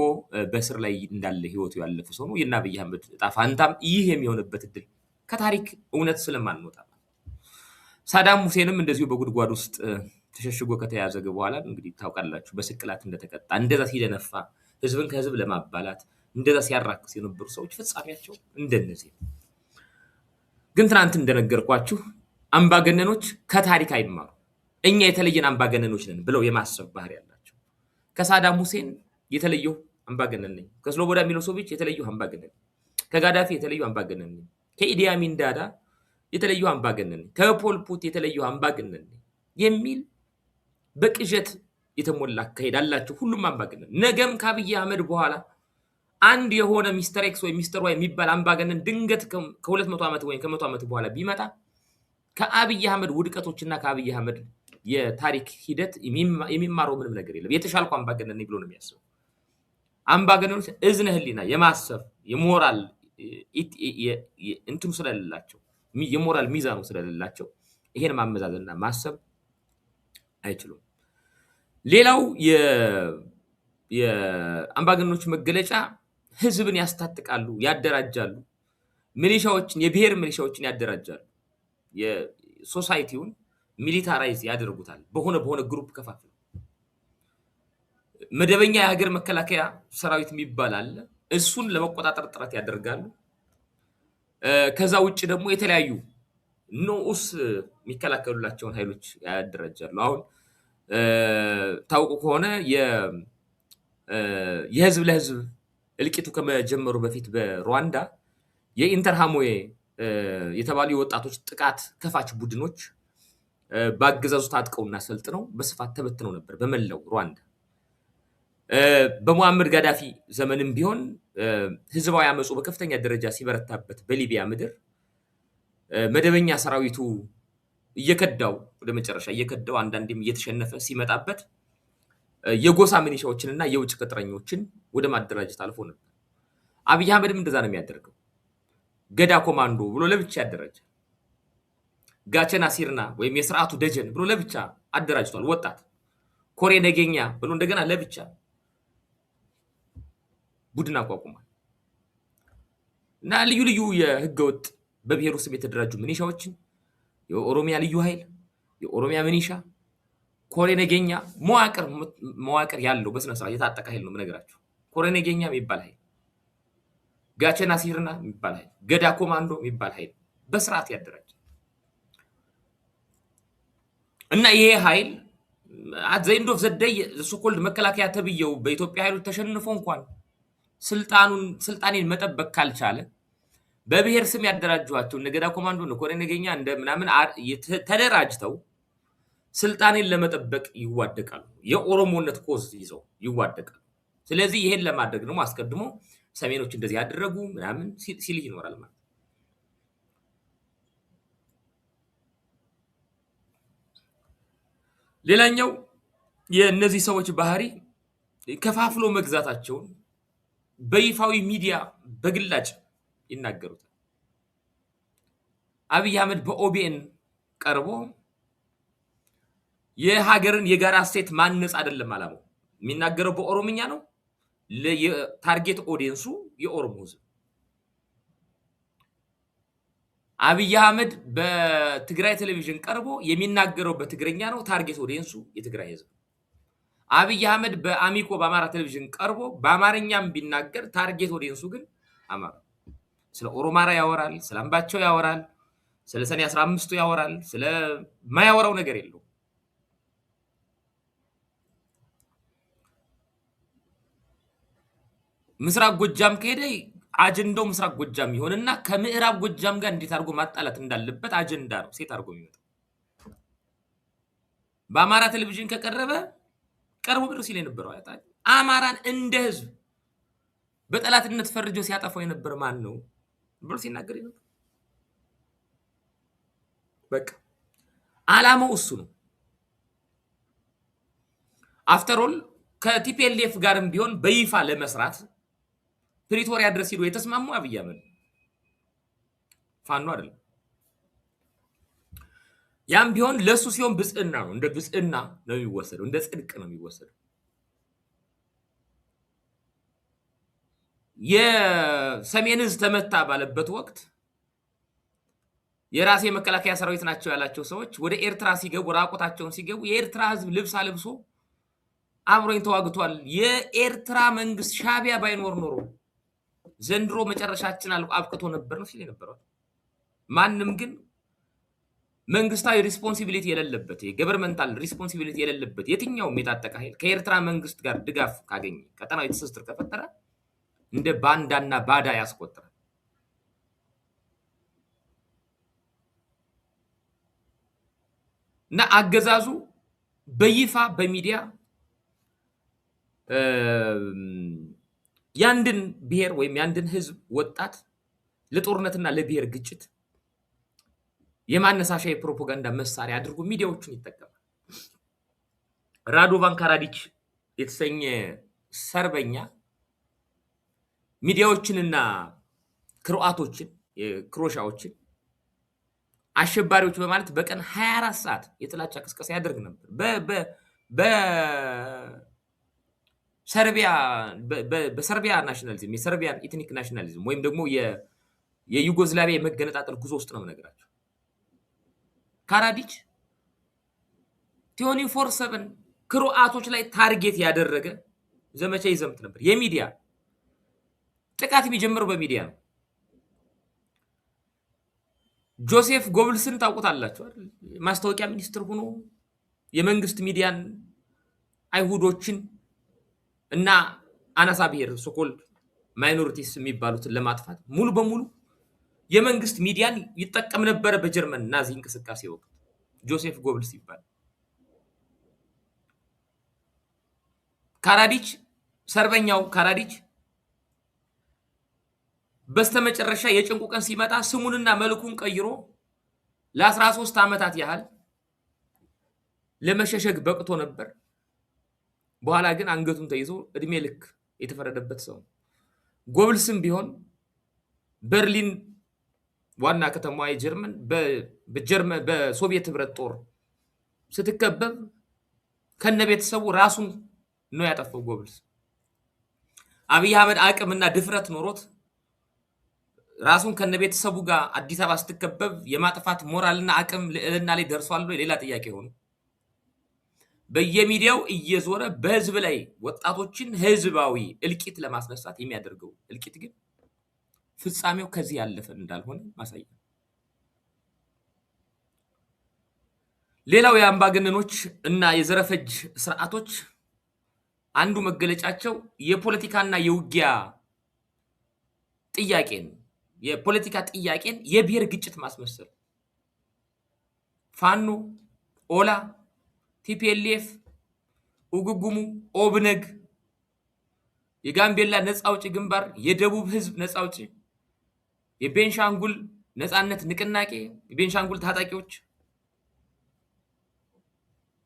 በስር ላይ እንዳለ ህይወቱ ያለፈ ሰው ነው። የእነ አብይ አህመድ ዕጣ ፈንታም ይህ የሚሆንበት እድል ከታሪክ እውነት ስለማንወጣ ሳዳም ሁሴንም እንደዚሁ በጉድጓድ ውስጥ ተሸሽጎ ከተያዘ በኋላ እንግዲህ ታውቃላችሁ በስቅላት እንደተቀጣ እንደዛ ሲደነፋ ህዝብን ከህዝብ ለማባላት እንደዛ ሲያራክስ የነበሩ ሰዎች ፍጻሜያቸው እንደነዚህ። ግን ትናንት እንደነገርኳችሁ አምባገነኖች ከታሪክ አይማሩ። እኛ የተለየን አምባገነኖች ነን ብለው የማሰብ ባህሪ ያላቸው። ከሳዳም ሁሴን የተለየው አምባገነን ነኝ፣ ከስሎቦዳ ሚሎሶቪች የተለየው አምባገነን ነኝ፣ ከጋዳፊ የተለየው አምባገነን ነኝ፣ ከኢዲ አሚን ዳዳ የተለየው አምባገነን ነኝ፣ ከፖል ፑት የተለየው አምባገነን ነኝ የሚል በቅዠት የተሞላ አካሄድ አላቸው ሁሉም አምባገነን። ነገም ከአብይ አህመድ በኋላ አንድ የሆነ ሚስተር ኤክስ ወይ ሚስተር ዋይ የሚባል አምባገነን ድንገት ከ200 ዓመት ወይም ከ100 ዓመት በኋላ ቢመጣ ከአብይ አህመድ ውድቀቶችና ከአብይ አህመድ የታሪክ ሂደት የሚማረው ምንም ነገር የለም። የተሻልኩ አምባገነን ነኝ ብሎ ነው የሚያስበው። አምባገነኖች እዝነ ህሊና የማሰብ የሞራል እንትኑ ስለሌላቸው የሞራል ሚዛኑ ስለሌላቸው ይሄን ማመዛዘንና ማሰብ አይችሉም። ሌላው የአምባገነኖች መገለጫ ህዝብን ያስታጥቃሉ፣ ያደራጃሉ፣ ሚሊሻዎችን የብሔር ሚሊሻዎችን ያደራጃሉ። የሶሳይቲውን ሚሊታራይዝ ያደርጉታል። በሆነ ግሩፕ ከፋፍለው መደበኛ የሀገር መከላከያ ሰራዊት የሚባል አለ። እሱን ለመቆጣጠር ጥረት ያደርጋሉ። ከዛ ውጭ ደግሞ የተለያዩ ንዑስ የሚከላከሉላቸውን ኃይሎች ያደራጃሉ። አሁን ታውቁ ከሆነ የህዝብ ለህዝብ እልቂቱ ከመጀመሩ በፊት በሩዋንዳ የኢንተርሃሞዌ የተባሉ የወጣቶች ጥቃት ከፋች ቡድኖች በአገዛዙ ታጥቀውና ሰልጥነው በስፋት ተበትነው ነበር በመላው ሩዋንዳ። በሙአመር ጋዳፊ ዘመንም ቢሆን ህዝባዊ አመጹ በከፍተኛ ደረጃ ሲበረታበት በሊቢያ ምድር መደበኛ ሰራዊቱ እየከዳው ወደ መጨረሻ እየከዳው አንዳንዴም እየተሸነፈ ሲመጣበት የጎሳ ሚሊሻዎችንና የውጭ ቅጥረኞችን ወደ ማደራጀት አልፎ ነበር። አብይ አህመድም እንደዛ ነው የሚያደርገው። ገዳ ኮማንዶ ብሎ ለብቻ ያደራጃል። ጋቸና ሲርና ወይም የስርዓቱ ደጀን ብሎ ለብቻ አደራጅቷል። ወጣት ኮሬ ነገኛ ብሎ እንደገና ለብቻ ቡድን አቋቁሟል። እና ልዩ ልዩ የህገወጥ በብሔሩ ስም የተደራጁ ሚኒሻዎችን የኦሮሚያ ልዩ ኃይል፣ የኦሮሚያ ሚኒሻ፣ ኮሬ ነገኛ መዋቅር ያለው በስነ ስርዓት የታጠቀ ኃይል ነው የምነግራችሁ። ኮሬ ነገኛ የሚባል ኃይል፣ ጋቸና ሲርና የሚባል ኃይል፣ ገዳ ኮማንዶ የሚባል ኃይል በስርዓት ያደራጅ እና ይሄ ኃይል አት ዘ ኤንድ ኦፍ ዘ ዴይ ሶኮልድ መከላከያ ተብየው በኢትዮጵያ ኃይሎች ተሸንፎ እንኳን ስልጣኔን መጠበቅ ካልቻለ በብሔር ስም ያደራጇቸው ነገዳ ኮማንዶ ነው ኮሬ ነገኛ እንደ ምናምን ተደራጅተው ስልጣኔን ለመጠበቅ ይዋደቃሉ። የኦሮሞነት ኮዝ ይዘው ይዋደቃሉ። ስለዚህ ይሄን ለማድረግ ደግሞ አስቀድሞ ሰሜኖች እንደዚህ ያደረጉ ምናምን ሲል ይኖራል ማለት። ሌላኛው የእነዚህ ሰዎች ባህሪ ከፋፍሎ መግዛታቸውን በይፋዊ ሚዲያ በግላጭ ይናገሩታል። አብይ አህመድ በኦቢኤን ቀርቦ የሀገርን የጋራ እሴት ማነጽ አይደለም አላማው። የሚናገረው በኦሮምኛ ነው። ለታርጌት ኦዲየንሱ የኦሮሞ ህዝብ። አብይ አህመድ በትግራይ ቴሌቪዥን ቀርቦ የሚናገረው በትግረኛ ነው። ታርጌት ኦዲየንሱ የትግራይ ህዝብ። አብይ አህመድ በአሚኮ በአማራ ቴሌቪዥን ቀርቦ በአማርኛም ቢናገር ታርጌት ኦዲየንሱ ግን አማራ ስለ ኦሮማራ ያወራል፣ ስለ አምባቸው ያወራል፣ ስለ ሰኔ 15ቱ ያወራል፣ ስለ ማያወራው ነገር የለው። ምስራቅ ጎጃም ከሄደ አጀንዳው ምስራቅ ጎጃም ይሆንና ከምዕራብ ጎጃም ጋር እንዴት አድርጎ ማጣላት እንዳለበት አጀንዳ ነው ሴት አድርጎ የሚመጣው። በአማራ ቴሌቪዥን ከቀረበ ቀርቦ ብሎ ሲል የነበረው አማራን እንደ ህዝብ በጠላትነት ፈርጆ ሲያጠፋው የነበረ ማን ነው ብሎ ሲናገር ነበር። በቃ አላማው እሱ ነው። አፍተር ኦል ከቲፒኤልኤፍ ጋርም ቢሆን በይፋ ለመስራት ፕሪቶሪያ ድረስ ሄዶ የተስማሙ አብይ አህመድ ፋኖ አይደለም። ያም ቢሆን ለሱ ሲሆን ብጽዕና ነው፣ እንደ ብጽዕና ነው የሚወሰደው፣ እንደ ጽድቅ ነው የሚወሰደው። የሰሜን ዕዝ ተመታ ባለበት ወቅት የራሴ መከላከያ ሰራዊት ናቸው ያላቸው ሰዎች ወደ ኤርትራ ሲገቡ ራቆታቸውን ሲገቡ የኤርትራ ህዝብ ልብስ አልብሶ አብሮኝ ተዋግቷል። የኤርትራ መንግስት ሻቢያ ባይኖር ኖሮ ዘንድሮ መጨረሻችን አብቅቶ ነበር ነው ሲል የነበረው። ማንም ግን መንግስታዊ ሪስፖንሲቢሊቲ የሌለበት የገቨርንመንታል ሪስፖንሲቢሊቲ የሌለበት የትኛውም የታጠቀ ኃይል ከኤርትራ መንግስት ጋር ድጋፍ ካገኘ ቀጠናዊ ትስስር ከፈጠረ እንደ ባንዳና ባዳ ያስቆጥራል። እና አገዛዙ በይፋ በሚዲያ ያንድን ብሔር ወይም ያንድን ህዝብ ወጣት ለጦርነትና ለብሔር ግጭት የማነሳሻ የፕሮፓጋንዳ መሳሪያ አድርጎ ሚዲያዎችን ይጠቀማል። ራዶቫን ካራዲች የተሰኘ ሰርበኛ ሚዲያዎችንና ክሮአቶችን የክሮሻዎችን አሸባሪዎች በማለት በቀን 24 ሰዓት የጥላቻ ቅስቀሳ ያደርግ ነበር። በሰርቢያ ናሽናሊዝም የሰርቢያን ኢትኒክ ናሽናሊዝም ወይም ደግሞ የዩጎዝላቪያ የመገነጣጠል ጉዞ ውስጥ ነው ነገራቸው። ካራዲች 24/7 ክሮአቶች ላይ ታርጌት ያደረገ ዘመቻ ይዘምት ነበር። የሚዲያ ጥቃት የሚጀምረው በሚዲያ ነው። ጆሴፍ ጎብልስን ታውቁታላችሁ አይደል? ማስታወቂያ ሚኒስትር ሆኖ የመንግስት ሚዲያን አይሁዶችን እና አናሳ ብሔር ሶኮል ማይኖሪቲስ የሚባሉትን ለማጥፋት ሙሉ በሙሉ የመንግስት ሚዲያን ይጠቀም ነበር በጀርመን ናዚ እንቅስቃሴ ወቅት። ጆሴፍ ጎብልስ ይባላል። ካራዲች ሰርበኛው ካራዲች በስተመጨረሻ የጭንቁ ቀን ሲመጣ ስሙንና መልኩን ቀይሮ ለ13 ዓመታት ያህል ለመሸሸግ በቅቶ ነበር። በኋላ ግን አንገቱን ተይዞ እድሜ ልክ የተፈረደበት ሰው። ጎብልስም ቢሆን በርሊን ዋና ከተማዋ የጀርመን በሶቪየት ህብረት ጦር ስትከበብ ከነቤተሰቡ ራሱን ነው ያጠፋው። ጎብልስ አብይ አህመድ አቅምና ድፍረት ኖሮት ራሱን ከነቤተሰቡ ጋር አዲስ አበባ ስትከበብ የማጥፋት ሞራልና አቅም ልዕልና ላይ ደርሷል ወይ ሌላ ጥያቄ ሆኖ በየሚዲያው እየዞረ በህዝብ ላይ ወጣቶችን ህዝባዊ እልቂት ለማስነሳት የሚያደርገው እልቂት ግን ፍጻሜው ከዚህ ያለፈ እንዳልሆነ ማሳያ። ሌላው የአምባገነኖች እና የዘረፈጅ ስርዓቶች አንዱ መገለጫቸው የፖለቲካና የውጊያ ጥያቄን የፖለቲካ ጥያቄን የብሔር ግጭት ማስመሰል። ፋኖ፣ ኦላ፣ ቲፒኤልኤፍ፣ ኡጉጉሙ፣ ኦብነግ፣ የጋምቤላ ነፃ አውጪ ግንባር፣ የደቡብ ህዝብ ነፃ አውጪ፣ የቤንሻንጉል ነፃነት ንቅናቄ፣ የቤንሻንጉል ታጣቂዎች፣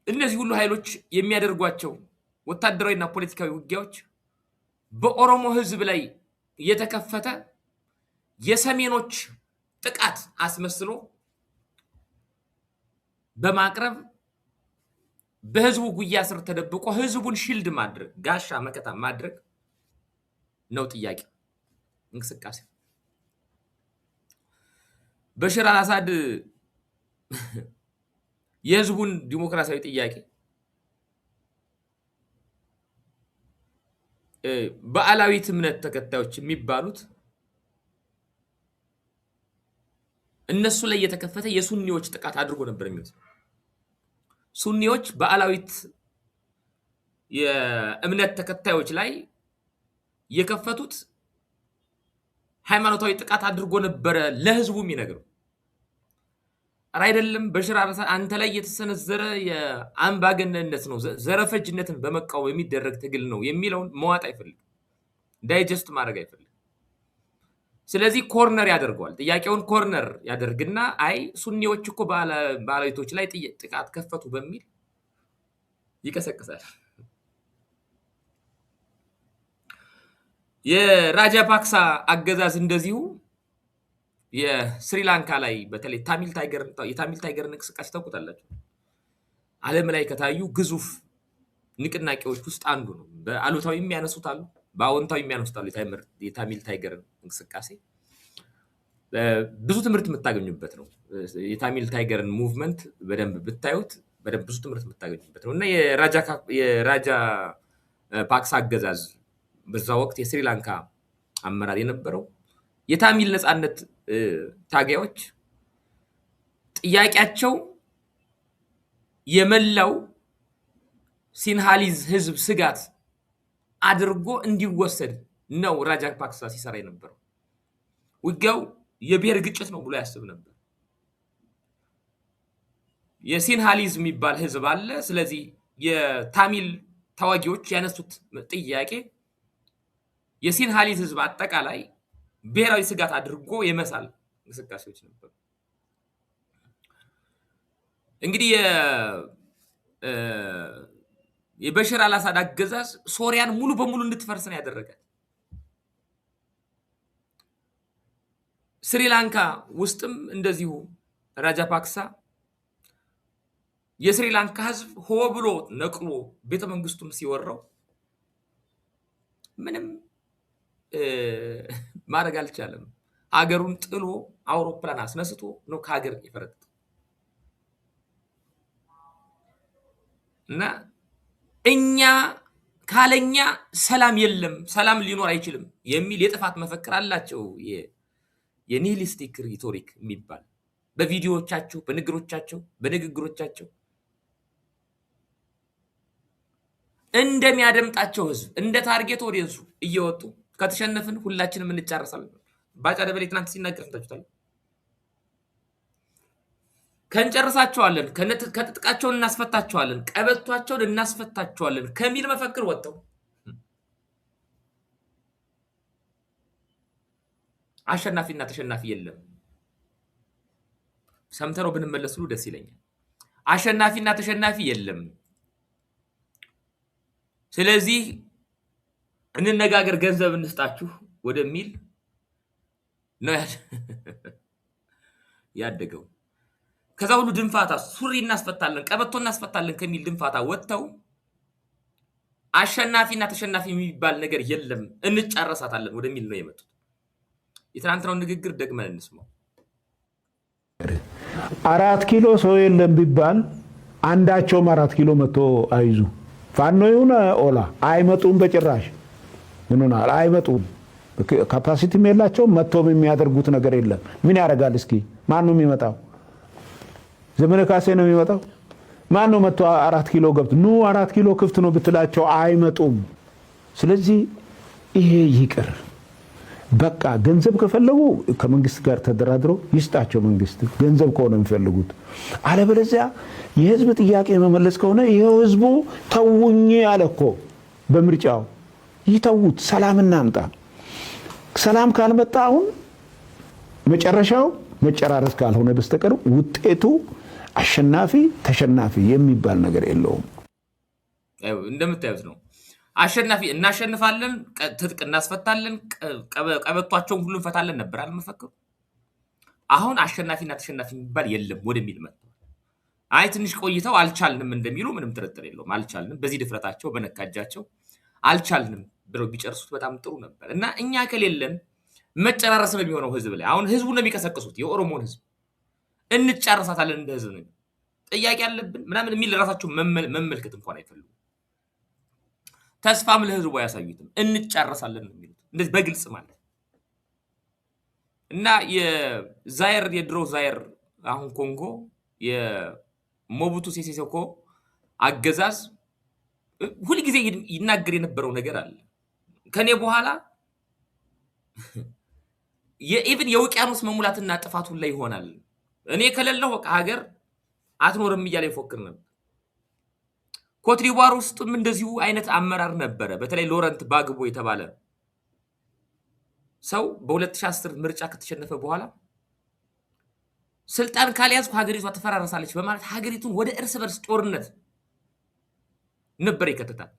እነዚህ ሁሉ ኃይሎች የሚያደርጓቸው ወታደራዊና ፖለቲካዊ ውጊያዎች በኦሮሞ ህዝብ ላይ የተከፈተ የሰሜኖች ጥቃት አስመስሎ በማቅረብ በህዝቡ ጉያ ስር ተደብቆ ህዝቡን ሺልድ ማድረግ ጋሻ መከታ ማድረግ ነው ጥያቄ እንቅስቃሴ። በሽር አልአሳድ የህዝቡን ዲሞክራሲያዊ ጥያቄ በአላዊት እምነት ተከታዮች የሚባሉት እነሱ ላይ የተከፈተ የሱኒዎች ጥቃት አድርጎ ነበር የሚወስደው። ሱኒዎች በአላዊት የእምነት ተከታዮች ላይ የከፈቱት ሃይማኖታዊ ጥቃት አድርጎ ነበር ለህዝቡ የሚነግረው። አይደለም በሽር አንተ ላይ የተሰነዘረ የአምባገነንነት ነው፣ ዘረፈጅነትን በመቃወም የሚደረግ ትግል ነው የሚለውን መዋጥ አይፈልግም፣ ዳይጀስት ማድረግ አይፈልግም። ስለዚህ ኮርነር ያደርገዋል። ጥያቄውን ኮርነር ያደርግና አይ ሱኒዎች እኮ በአላዊቶች ላይ ጥቃት ከፈቱ በሚል ይቀሰቅሳል። የራጃፓክሳ አገዛዝ እንደዚሁ የስሪላንካ ላይ በተለይ የታሚል ታይገር እንቅስቃሴ ታውቁታላችሁ። ዓለም ላይ ከታዩ ግዙፍ ንቅናቄዎች ውስጥ አንዱ ነው። በአሉታዊ የሚያነሱት አሉ፣ በአዎንታዊ የሚያነሱት አሉ። የታሚል ታይገር እንቅስቃሴ ብዙ ትምህርት የምታገኙበት ነው። የታሚል ታይገርን ሙቭመንት በደንብ ብታዩት በደንብ ብዙ ትምህርት የምታገኙበት ነው እና የራጃ ፓክሳ አገዛዝ በዛ ወቅት የስሪላንካ አመራር የነበረው የታሚል ነፃነት ታጋዮች ጥያቄያቸው የመላው ሲንሃሊዝ ህዝብ ስጋት አድርጎ እንዲወሰድ ነው ራጃፓክሳ ሲሰራ የነበረው። ውጊያው የብሔር ግጭት ነው ብሎ ያስብ ነበር። የሲንሃሊዝ የሚባል ህዝብ አለ። ስለዚህ የታሚል ተዋጊዎች ያነሱት ጥያቄ የሲንሃሊዝ ህዝብ አጠቃላይ ብሔራዊ ስጋት አድርጎ የመሳል እንቅስቃሴዎች ነበሩ። እንግዲህ የበሽር አልአሳድ አገዛዝ ሶሪያን ሙሉ በሙሉ እንድትፈርስ ነው ያደረጋት። ስሪላንካ ውስጥም እንደዚሁ ራጃፓክሳ የስሪላንካ ህዝብ ሆ ብሎ ነቅሎ ቤተመንግስቱን ሲወራው ምንም ማድረግ አልቻለም። አገሩን ጥሎ አውሮፕላን አስነስቶ ነው ከሀገር የፈረጠው እና እኛ ካለኛ ሰላም የለም፣ ሰላም ሊኖር አይችልም የሚል የጥፋት መፈክር አላቸው። የኒሂሊስቲክ ሪቶሪክ የሚባል በቪዲዮዎቻቸው፣ በንግግሮቻቸው እንደሚያደምጣቸው ህዝብ እንደ ታርጌት ኦዲየንሱ እየወጡ ከተሸነፍን ሁላችንም እንጨርሳለን። ባጫ ደበሌ ትናንት ሲናገር ሰምታችሁታል። ከንጨርሳቸዋለን፣ ከጥጥቃቸውን እናስፈታቸዋለን፣ ቀበቷቸውን እናስፈታቸዋለን ከሚል መፈክር ወጥተው አሸናፊና ተሸናፊ የለም። ሰምተነው ብንመለስ ሁሉ ደስ ይለኛል። አሸናፊና ተሸናፊ የለም። ስለዚህ እንነጋገር፣ ገንዘብ እንስጣችሁ ወደሚል ነው ያደገው። ከዛ ሁሉ ድንፋታ ሱሪ እናስፈታለን፣ ቀበቶ እናስፈታለን ከሚል ድንፋታ ወጥተው አሸናፊና ተሸናፊ የሚባል ነገር የለም እንጨርሳታለን ወደሚል ነው የመጡት። የትናንትናውን ንግግር ደግመን እንስማው። 4 ኪሎ ሰው የለም ቢባል አንዳቸውም 4 ኪሎ መጥቶ አይዙ ፋኖ ይሁን ኦላ አይመጡም። በጭራሽ ምንሆናል? አይመጡም። ካፓሲቲም የላቸውም። መጥቶም የሚያደርጉት ነገር የለም። ምን ያደርጋል? እስኪ ማን ነው የሚመጣው? ዘመነ ካሴ ነው የሚመጣው? ማን ነው መጥቶ 4 ኪሎ ገብቶ ኑ 4 ኪሎ ክፍት ነው ብትላቸው አይመጡም። ስለዚህ ይሄ ይቅር። በቃ ገንዘብ ከፈለጉ ከመንግስት ጋር ተደራድሮ ይስጣቸው። መንግስት ገንዘብ ከሆነ የሚፈልጉት፣ አለበለዚያ የህዝብ ጥያቄ መመለስ ከሆነ ይሄው ህዝቡ ተውኝ አለ እኮ በምርጫው። ይተውት፣ ሰላም እናምጣ። ሰላም ካልመጣ አሁን መጨረሻው መጨራረስ ካልሆነ በስተቀር ውጤቱ አሸናፊ ተሸናፊ የሚባል ነገር የለውም። እንደምታዩት ነው። አሸናፊ እናሸንፋለን፣ ትጥቅ እናስፈታለን፣ ቀበቷቸውን ሁሉ እንፈታለን ነበር አልመፈክሩ። አሁን አሸናፊና ተሸናፊ የሚባል የለም ወደሚል መጥተዋል። አይ ትንሽ ቆይተው አልቻልንም እንደሚሉ ምንም ጥርጥር የለውም። አልቻልንም፣ በዚህ ድፍረታቸው በነካጃቸው አልቻልንም ብለው ቢጨርሱት በጣም ጥሩ ነበር እና እኛ ከሌለን መጨራረስ ነው የሚሆነው ህዝብ ላይ። አሁን ህዝቡ ነው የሚቀሰቅሱት፣ የኦሮሞን ህዝብ እንጨርሳታለን እንደ ህዝብ ነው ጥያቄ ያለብን ምናምን የሚል ራሳቸው መመልከት እንኳን አይፈልጉም። ተስፋም ለህዝቡ ያሳዩትም እንጨርሳለን ነው የሚሉት እንደዚህ በግልጽ ማለት እና የዛየር የድሮ ዛየር አሁን ኮንጎ የሞቡቱ ሴሴ ሴኮ አገዛዝ ሁሉ ጊዜ ይናገር የነበረው ነገር አለ ከኔ በኋላ የኢቭን የውቅያኖስ መሙላትና ጥፋቱ ላይ ይሆናል እኔ ከሌለው በቃ ሀገር አትኖርም እያለ ይፎክር ነበር ኮትዲቯር ውስጥም እንደዚሁ አይነት አመራር ነበረ በተለይ ሎረንት ባግቦ የተባለ ሰው በ2010 ምርጫ ከተሸነፈ በኋላ ስልጣን ካልያዝኩ ሀገሪቷ ተፈራረሳለች በማለት ሀገሪቱን ወደ እርስ በርስ ጦርነት ነበር ይከተታል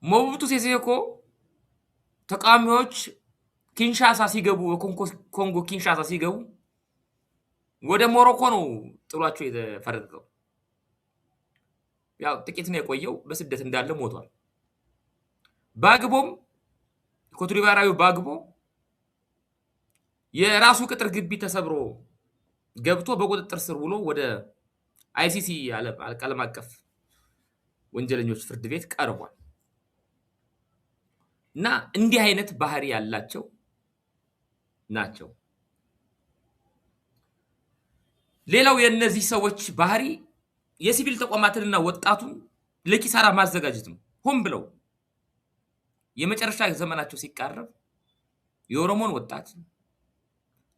ሞቡቱ ሴሴ ሴኮ ተቃዋሚዎች ኪንሻሳ ሲገቡ ኮንጎ ኪንሻሳ ሲገቡ ወደ ሞሮኮ ነው ጥሏቸው የተፈረጠው ያው ጥቂት ነው የቆየው በስደት እንዳለ ሞቷል ባግቦም ኮትዲቯራዊ ባግቦ የራሱ ቅጥር ግቢ ተሰብሮ ገብቶ በቁጥጥር ስር ውሎ ወደ አይሲሲ ዓለም አቀፍ ወንጀለኞች ፍርድ ቤት ቀርቧል እና እንዲህ አይነት ባህሪ ያላቸው ናቸው ሌላው የነዚህ ሰዎች ባህሪ የሲቪል ተቋማትንና ወጣቱን ለኪሳራ ማዘጋጀት ነው ሆን ብለው የመጨረሻ ዘመናቸው ሲቃረብ የኦሮሞን ወጣት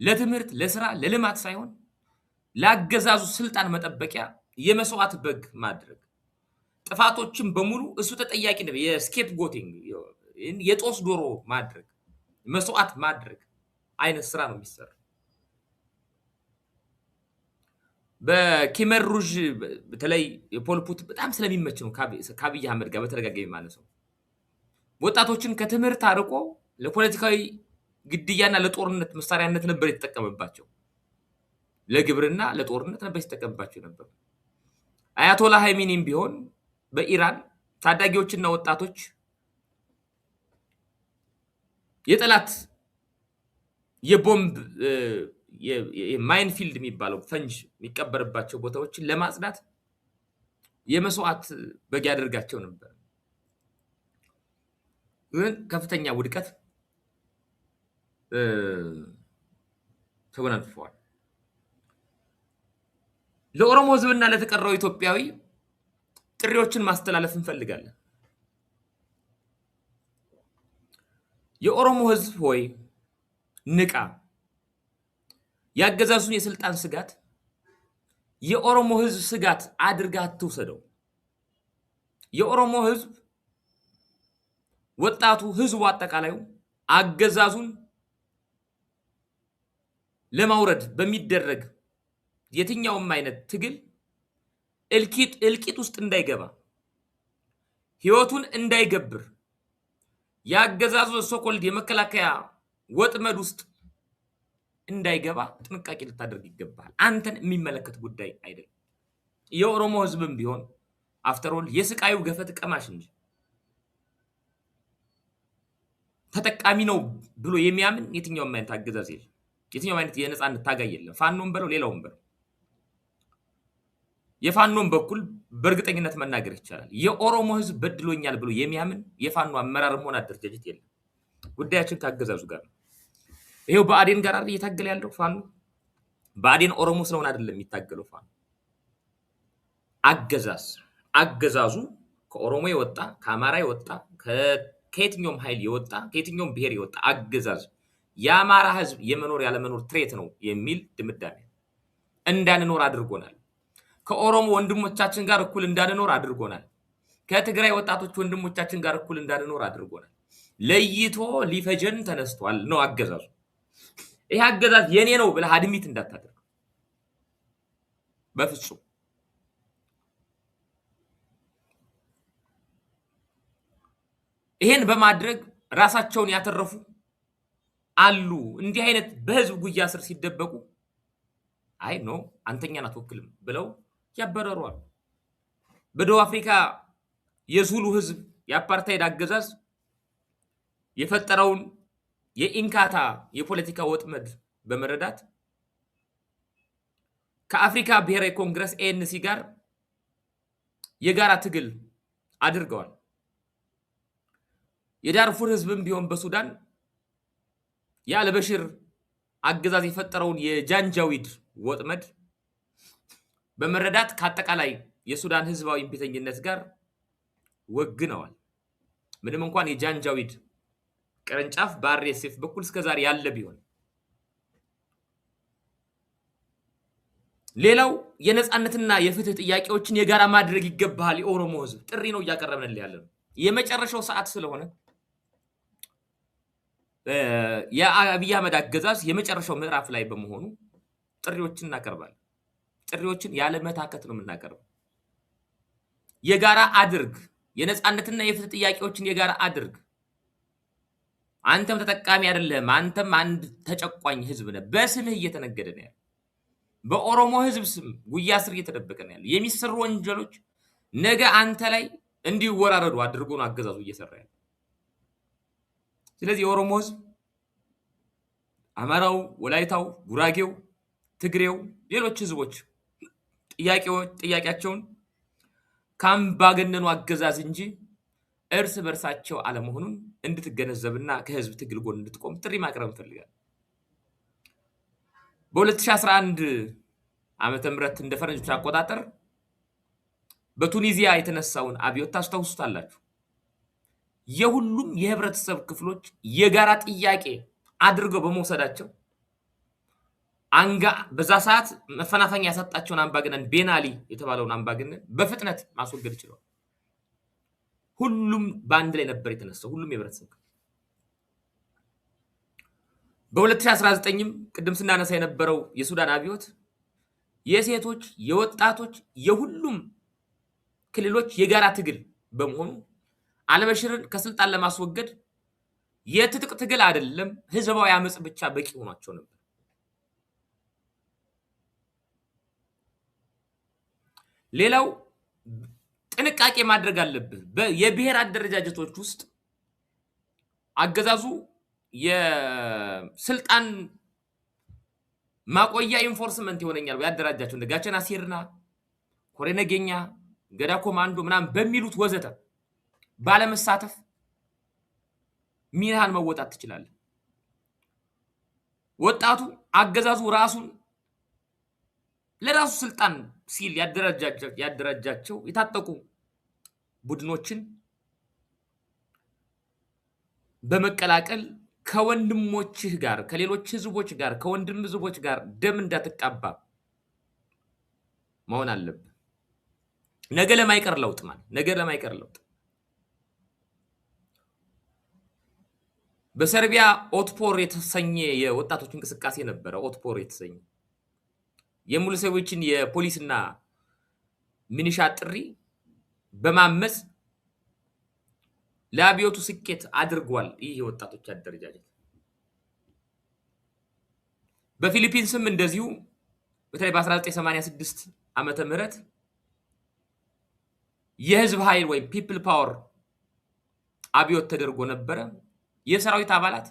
ለትምህርት ለስራ ለልማት ሳይሆን ለአገዛዙ ስልጣን መጠበቂያ የመስዋዕት በግ ማድረግ ጥፋቶችን በሙሉ እሱ ተጠያቂ ነው የስኬፕ ጎቲንግ የጦስ ዶሮ ማድረግ መስዋዕት ማድረግ አይነት ስራ ነው የሚሰራው በኪመር ሩዥ በተለይ የፖልፑት በጣም ስለሚመች ነው ከአብይ አህመድ ጋር በተደጋጋሚ ማለት ነው ወጣቶችን ከትምህርት አርቆ ለፖለቲካዊ ግድያና ለጦርነት መሳሪያነት ነበር የተጠቀመባቸው ለግብርና ለጦርነት ነበር የተጠቀመባቸው ነበር አያቶላ ሃይሚኒም ቢሆን በኢራን ታዳጊዎችና ወጣቶች የጠላት የቦምብ የማይንፊልድ የሚባለው ፈንጅ የሚቀበርባቸው ቦታዎችን ለማጽዳት የመስዋዕት በግ ያደርጋቸው ነበር ግን ከፍተኛ ውድቀት ተጎናጽፈዋል ለኦሮሞ ህዝብና ለተቀረው ኢትዮጵያዊ ጥሪዎችን ማስተላለፍ እንፈልጋለን የኦሮሞ ህዝብ ሆይ ንቃ ያገዛዙን የስልጣን ስጋት የኦሮሞ ህዝብ ስጋት አድርጋ አትውሰደው የኦሮሞ ህዝብ ወጣቱ ህዝቡ አጠቃላዩ አገዛዙን ለማውረድ በሚደረግ የትኛውም አይነት ትግል እልቂት ውስጥ እንዳይገባ ህይወቱን እንዳይገብር ያገዛዙ ሶኮልድ የመከላከያ ወጥመድ ውስጥ እንዳይገባ ጥንቃቄ ልታደርግ ይገባል አንተን የሚመለከት ጉዳይ አይደለም የኦሮሞ ህዝብም ቢሆን አፍተር ኦል የስቃዩ ገፈት ቀማሽ እንጂ ተጠቃሚ ነው ብሎ የሚያምን የትኛውም አይነት አገዛዝ የለም የትኛውም አይነት የነጻነት ታጋይ የለም ፋኖም በለው ሌላውም በለው የፋኖም በኩል በእርግጠኝነት መናገር ይቻላል የኦሮሞ ህዝብ በድሎኛል ብሎ የሚያምን የፋኖ አመራርም ሆነ አደረጃጀት የለም ጉዳያችን ካገዛዙ ጋር ነው ይሄው በአዴን ጋር አይደል እየታገለ ያለው ፋኖ በአዴን ኦሮሞ ስለሆነ አይደለም የሚታገለው ፋኖ አገዛዙ ከኦሮሞ የወጣ ከአማራ የወጣ ከየትኛውም ኃይል የወጣ ከየትኛውም ብሔር የወጣ አገዛዝ የአማራ ህዝብ የመኖር ያለመኖር ትሬት ነው የሚል ድምዳሜ እንዳንኖር አድርጎናል ከኦሮሞ ወንድሞቻችን ጋር እኩል እንዳንኖር አድርጎናል ከትግራይ ወጣቶች ወንድሞቻችን ጋር እኩል እንዳንኖር አድርጎናል ለይቶ ሊፈጀን ተነስቷል ነው አገዛዙ ይሄ አገዛዝ የኔ ነው ብለህ አድሚት እንዳታደርግ በፍጹም ይሄን በማድረግ ራሳቸውን ያተረፉ አሉ እንዲህ አይነት በህዝብ ጉያ ስር ሲደበቁ አይ ኖ አንተኛን አትወክልም ብለው ያበረሯል በደቡብ አፍሪካ የዙሉ ህዝብ የአፓርታይድ አገዛዝ የፈጠረውን የኢንካታ የፖለቲካ ወጥመድ በመረዳት ከአፍሪካ ብሔራዊ ኮንግረስ ANC ጋር የጋራ ትግል አድርገዋል። የዳርፉር ህዝብም ቢሆን በሱዳን የአልበሽር አገዛዝ የፈጠረውን የጃንጃዊድ ወጥመድ በመረዳት ከአጠቃላይ የሱዳን ህዝባዊ እምቢተኝነት ጋር ወግነዋል። ምንም እንኳን የጃንጃዊድ ቅርንጫፍ በአርኤስኤፍ በኩል እስከዛሬ ያለ ቢሆን። ሌላው የነጻነትና የፍትህ ጥያቄዎችን የጋራ ማድረግ ይገባል። የኦሮሞ ህዝብ ጥሪ ነው እያቀረብን ያለነው። የመጨረሻው ሰዓት ስለሆነ የአብይ አህመድ አገዛዝ የመጨረሻው ምዕራፍ ላይ በመሆኑ ጥሪዎችን እናቀርባለን። ጥሪዎችን ያለ መታከት ነው የምናቀርበው። የጋራ አድርግ፣ የነጻነትና የፍትህ ጥያቄዎችን የጋራ አድርግ። አንተም ተጠቃሚ አይደለም፣ አንተም አንድ ተጨቋኝ ህዝብ ነህ። በስምህ እየተነገደ ነው ያለው። በኦሮሞ ህዝብ ስም ጉያ ስር እየተደበቀ ነው ያለው። የሚሰሩ ወንጀሎች ነገ አንተ ላይ እንዲወራረዱ አድርጎ ነው አገዛዙ እየሰራ ያለው። ስለዚህ የኦሮሞ ህዝብ አማራው፣ ወላይታው፣ ጉራጌው፣ ትግሬው፣ ሌሎች ህዝቦች ጥያቄያቸውን ከአምባገነኑ አገዛዝ እንጂ እርስ በርሳቸው አለመሆኑን እንድትገነዘብና ከህዝብ ትግል ጎን እንድትቆም ጥሪ ማቅረብ እንፈልጋለን። በ2011 ዓመተ ምህረት እንደ ፈረንጆች አቆጣጠር በቱኒዚያ የተነሳውን አብዮት ታስታውሱታላችሁ። የሁሉም የህብረተሰብ ክፍሎች የጋራ ጥያቄ አድርገው በመውሰዳቸው በዛ ሰዓት መፈናፈኛ ያሰጣቸውን አምባገነን ቤናሊ የተባለውን አምባገነን በፍጥነት ማስወገድ ችለዋል። ሁሉም በአንድ ላይ ነበር የተነሳው፣ ሁሉም የህብረተሰብ ክፍል። በ2019ም ቅድም ስናነሳ የነበረው የሱዳን አብዮት የሴቶች፣ የወጣቶች፣ የሁሉም ክልሎች የጋራ ትግል በመሆኑ አልበሽርን ከስልጣን ለማስወገድ የትጥቅ ትግል አይደለም ህዝባዊ አመጽ ብቻ በቂ ሆኗቸው ነበር። ሌላው ጥንቃቄ ማድረግ አለብህ። የብሔር አደረጃጀቶች ውስጥ አገዛዙ የስልጣን ማቆያ ኢንፎርስመንት ይሆነኛል ያደራጃቸው እንደ ጋቸና ሲርና፣ ኮሬነገኛ፣ ገዳ ኮማንዶ ምናምን በሚሉት ወዘተ ባለመሳተፍ ሚናህን መወጣት ትችላለህ። ወጣቱ አገዛዙ ራሱን ለራሱ ስልጣን ሲል ያደራጃቸው የታጠቁ ቡድኖችን በመቀላቀል ከወንድሞችህ ጋር፣ ከሌሎች ህዝቦች ጋር፣ ከወንድም ህዝቦች ጋር ደም እንዳትቃባ መሆን አለብህ። ነገ ለማይቀር ለውጥ ማለት ነገ ለማይቀር ለውጥ በሰርቢያ ኦትፖር የተሰኘ የወጣቶች እንቅስቃሴ ነበረ። ኦትፖር የተሰኘ የሙሉሰዎችን የፖሊስና ሚኒሻ ጥሪ በማመጽ ለአብዮቱ ስኬት አድርጓል። ይህ የወጣቶች አደረጃጀት በፊሊፒንስም እንደዚሁ በተለይ በ1986 ዓመተ ምህረት የህዝብ ኃይል ወይም ፒፕል ፓወር አብዮት ተደርጎ ነበረ። የሰራዊት አባላት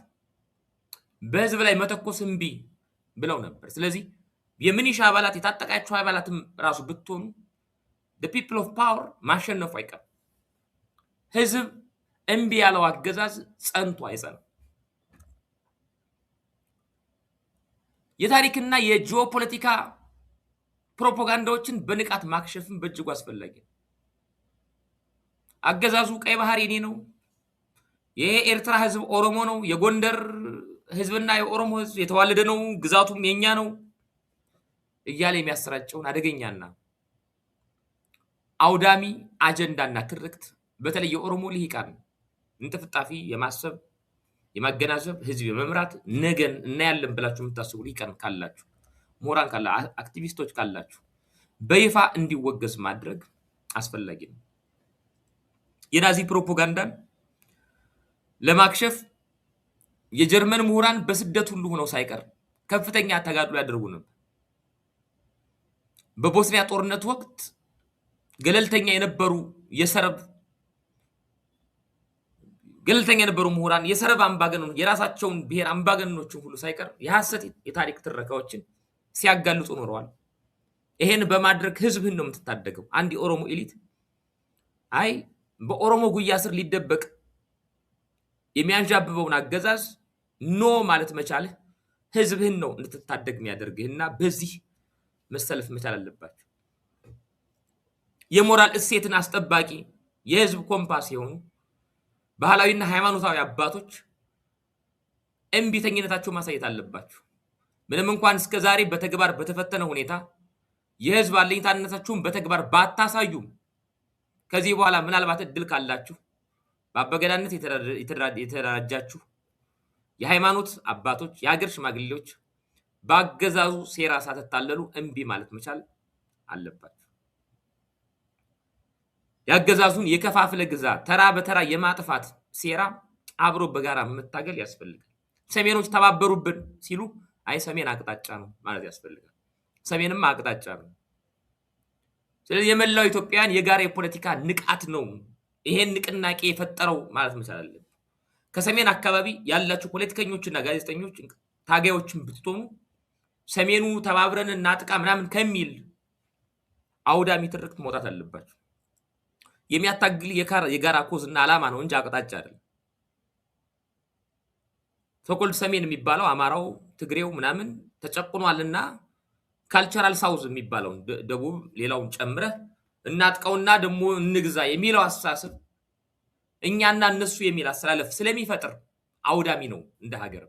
በህዝብ ላይ መተኮስ እምቢ ብለው ነበር። ስለዚህ የሚኒሻ አባላት የታጠቃቸው አባላትም ራሱ ብትሆኑ the people of power ማሸነፉ አይቀርም። ህዝብ እምቢ ያለው አገዛዝ ጸንቶ አይጸናም። የታሪክና የጂኦፖለቲካ ፕሮፓጋንዳዎችን በንቃት ማክሸፍም በእጅጉ አስፈላጊ ነው። አገዛዙ ቀይ ባህር የኔ ነው፣ የኤርትራ ህዝብ ኦሮሞ ነው፣ የጎንደር ህዝብና የኦሮሞ ህዝብ የተዋለደ ነው፣ ግዛቱም የኛ ነው እያለ የሚያሰራጨውን አደገኛና አውዳሚ አጀንዳና ትርክት በተለይ የኦሮሞ ልሂቃን እንጥፍጣፊ የማሰብ የማገናዘብ ህዝብ የመምራት ነገን እናያለን ብላችሁ የምታስቡ ልሂቃን ካላችሁ፣ ምሁራን ካላችሁ፣ አክቲቪስቶች ካላችሁ በይፋ እንዲወገዝ ማድረግ አስፈላጊ ነው። የናዚ ፕሮፓጋንዳን ለማክሸፍ የጀርመን ምሁራን በስደት ሁሉ ሆነው ሳይቀር ከፍተኛ ተጋድሎ ያደርጉ ነበር። በቦስኒያ ጦርነት ወቅት ገለልተኛ የነበሩ ምሁራን የሰርብ አምባገነኖች የራሳቸውን ብሔር አምባገነኖችን ሁሉ ሳይቀር የሐሰት የታሪክ ትረካዎችን ሲያጋልጡ ኖረዋል። ይሄን በማድረግ ህዝብህን ነው የምትታደገው። አንድ የኦሮሞ ኤሊት አይ በኦሮሞ ጉያ ስር ሊደበቅ የሚያንዣብበውን አገዛዝ ኖ ማለት መቻልህ ህዝብህን ነው እንድትታደግ የሚያደርግህና በዚህ መሰለፍ መቻል አለባችሁ። የሞራል እሴትን አስጠባቂ የህዝብ ኮምፓስ የሆኑ ባህላዊና ሃይማኖታዊ አባቶች እምቢተኝነታቸው ማሳየት አለባችሁ። ምንም እንኳን እስከዛሬ በተግባር በተፈተነ ሁኔታ የህዝብ አለኝታነታችሁን በተግባር ባታሳዩም ከዚህ በኋላ ምናልባት እድል ካላችሁ በአበገዳነት የተደራጃችሁ የሃይማኖት አባቶች፣ የሀገር ሽማግሌዎች በአገዛዙ ሴራ ሳትታለሉ እምቢ ማለት መቻል አለባችሁ። ያገዛዙን የከፋፍለ ግዛ ተራ በተራ የማጥፋት ሴራ አብሮ በጋራ መታገል ያስፈልጋል። ሰሜኖች ተባበሩብን ሲሉ አይ ሰሜን አቅጣጫ ነው ማለት ያስፈልጋል። ሰሜንም አቅጣጫ ነው። ስለዚህ የመላው ኢትዮጵያን የጋራ የፖለቲካ ንቃት ነው ይሄን ንቅናቄ የፈጠረው ማለት መቻል አለበት። ከሰሜን አካባቢ ያላችሁ ፖለቲከኞችና ጋዜጠኞች ታጋዮችን ብትሆኑ ሰሜኑ ተባብረን እናጥቃ ምናምን ከሚል አውዳሚ ትርክት መውጣት አለባችሁ። የሚያታግል የጋራ ኮዝና ዓላማ ነው እንጂ አቅጣጫ አይደለም። ሶኮልድ ሰሜን የሚባለው አማራው፣ ትግሬው ምናምን ተጨቁኗልና ካልቸራል ሳውዝ የሚባለው ደቡብ ሌላውን ጨምረህ እናጥቀውና ደግሞ እንግዛ የሚለው አስተሳሰብ እኛና እነሱ የሚል አስተላለፍ ስለሚፈጥር አውዳሚ ነው እንደ ሀገር።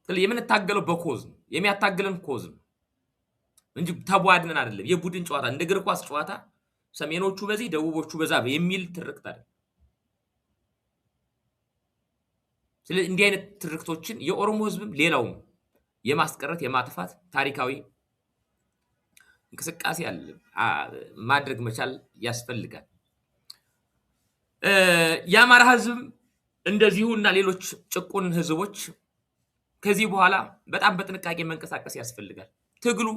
ስለዚህ የምንታገለው በኮዝ ነው፣ የሚያታግለን ኮዝ ነው እንጂ ተቧድነን አይደለም። የቡድን ጨዋታ እንደ እግር ኳስ ጨዋታ ሰሜኖቹ በዚህ ደቡቦቹ በዛ የሚል ትርክት አይደለም። ስለዚህ እንዲህ አይነት ትርክቶችን የኦሮሞ ህዝብም ሌላውም የማስቀረት የማጥፋት ታሪካዊ እንቅስቃሴ ማድረግ መቻል ያስፈልጋል። የአማራ ህዝብ እንደዚሁ እና ሌሎች ጭቁን ህዝቦች ከዚህ በኋላ በጣም በጥንቃቄ መንቀሳቀስ ያስፈልጋል። ትግሉ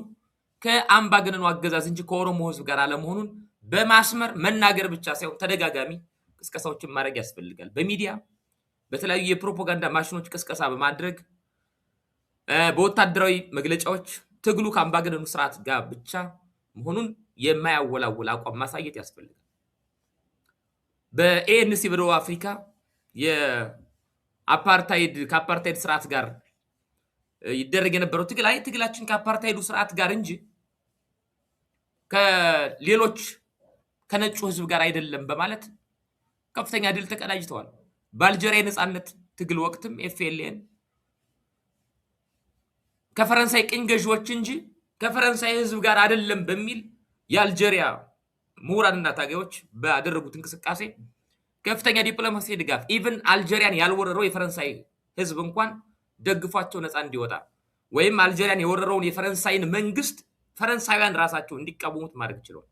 ከአምባገነኑ አገዛዝ እንጂ ከኦሮሞ ህዝብ ጋር አለመሆኑን በማስመር መናገር ብቻ ሳይሆን ተደጋጋሚ ቅስቀሳዎችን ማድረግ ያስፈልጋል። በሚዲያ በተለያዩ የፕሮፓጋንዳ ማሽኖች ቅስቀሳ በማድረግ በወታደራዊ መግለጫዎች ትግሉ ከአምባገነኑ ስርዓት ጋር ብቻ መሆኑን የማያወላውል አቋም ማሳየት ያስፈልጋል። በኤንሲ በደቡብ አፍሪካ ከአፓርታይድ ስርዓት ጋር ይደረግ የነበረው ትግላችን ከአፓርታይዱ ስርዓት ጋር እንጂ ከሌሎች ከነጩ ህዝብ ጋር አይደለም በማለት ከፍተኛ ድል ተቀዳጅተዋል። በአልጄሪያ የነጻነት ትግል ወቅትም ኤፍኤልኤን ከፈረንሳይ ቅኝ ገዢዎች እንጂ ከፈረንሳይ ህዝብ ጋር አይደለም በሚል የአልጄሪያ ምሁራንና ታጋዮች ባደረጉት እንቅስቃሴ ከፍተኛ ዲፕሎማሲ ድጋፍ ኢቭን አልጄሪያን ያልወረረው የፈረንሳይ ህዝብ እንኳን ደግፏቸው ነፃ እንዲወጣ ወይም አልጄሪያን የወረረውን የፈረንሳይን መንግስት ፈረንሳውያን ራሳቸው እንዲቃወሙት ማድረግ ችሏል።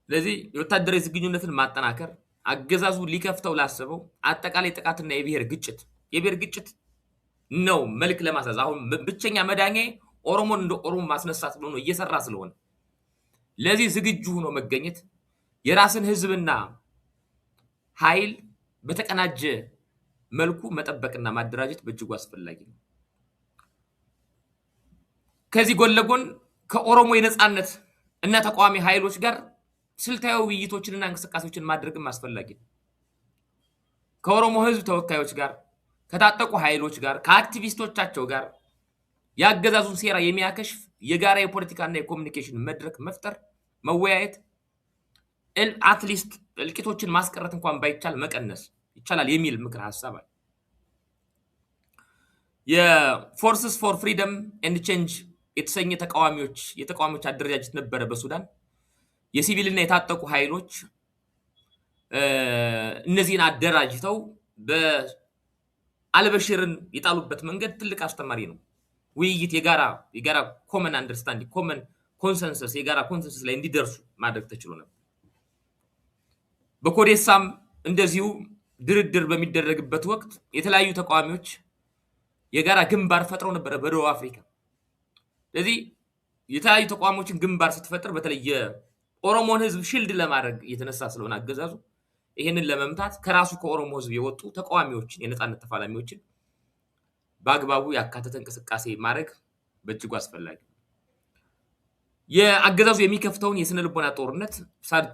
ስለዚህ የወታደራዊ ዝግጁነትን ማጠናከር አገዛዙ ሊከፍተው ላሰበው አጠቃላይ ጥቃትና የብሔር ግጭት ነው መልክ ለማሳዝ አሁን ብቸኛ መዳኛ ኦሮሞን እንደ ኦሮሞ ማስነሳት ብሎ ነው እየሰራ ስለሆነ ለዚህ ዝግጁ ሆኖ መገኘት የራስን ህዝብና ኃይል በተቀናጀ መልኩ መጠበቅና ማደራጀት በእጅጉ አስፈላጊ ነው። ከዚህ ጎን ለጎን ከኦሮሞ የነጻነት እና ተቃዋሚ ኃይሎች ጋር ስልታዊ ውይይቶችንና እንቅስቃሴዎችን ማድረግም አስፈላጊ ነው። ከኦሮሞ ህዝብ ተወካዮች ጋር፣ ከታጠቁ ኃይሎች ጋር፣ ከአክቲቪስቶቻቸው ጋር ያገዛዙን ሴራ የሚያከሽፍ የጋራ የፖለቲካና የኮሙኒኬሽን መድረክ መፍጠር፣ መወያየት፣ አትሊስት እልቂቶችን ማስቀረት እንኳን ባይቻል መቀነስ ይቻላል የሚል ምክር ሐሳብ አለ። የፎርስስ ፎር ፍሪደም ኤንድ ቼንጅ የተሰኘ የተቃዋሚዎች አደረጃጀት ነበረ በሱዳን። የሲቪልና የታጠቁ ኃይሎች እነዚህን አደራጅተው በአልበሽርን የጣሉበት መንገድ ትልቅ አስተማሪ ነው። ውይይት የጋራ ኮመን አንደርስታንዲንግ ኮመን ኮንሰንሰስ የጋራ ኮንሰንሰስ ላይ እንዲደርሱ ማድረግ ተችሎ ነበር። በኮዴሳም እንደዚሁ ድርድር በሚደረግበት ወቅት የተለያዩ ተቃዋሚዎች የጋራ ግንባር ፈጥረው ነበረ በደቡብ አፍሪካ። ስለዚህ የተለያዩ ተቃዋሚዎችን ግንባር ስትፈጥር በተለይ የኦሮሞን ህዝብ ሽልድ ለማድረግ እየተነሳ ስለሆነ አገዛዙ ይህንን ለመምታት ከራሱ ከኦሮሞ ህዝብ የወጡ ተቃዋሚዎችን የነጻነት ተፋላሚዎችን በአግባቡ ያካተተ እንቅስቃሴ ማድረግ በእጅጉ አስፈላጊ። የአገዛዙ የሚከፍተውን የስነ ልቦና ጦርነት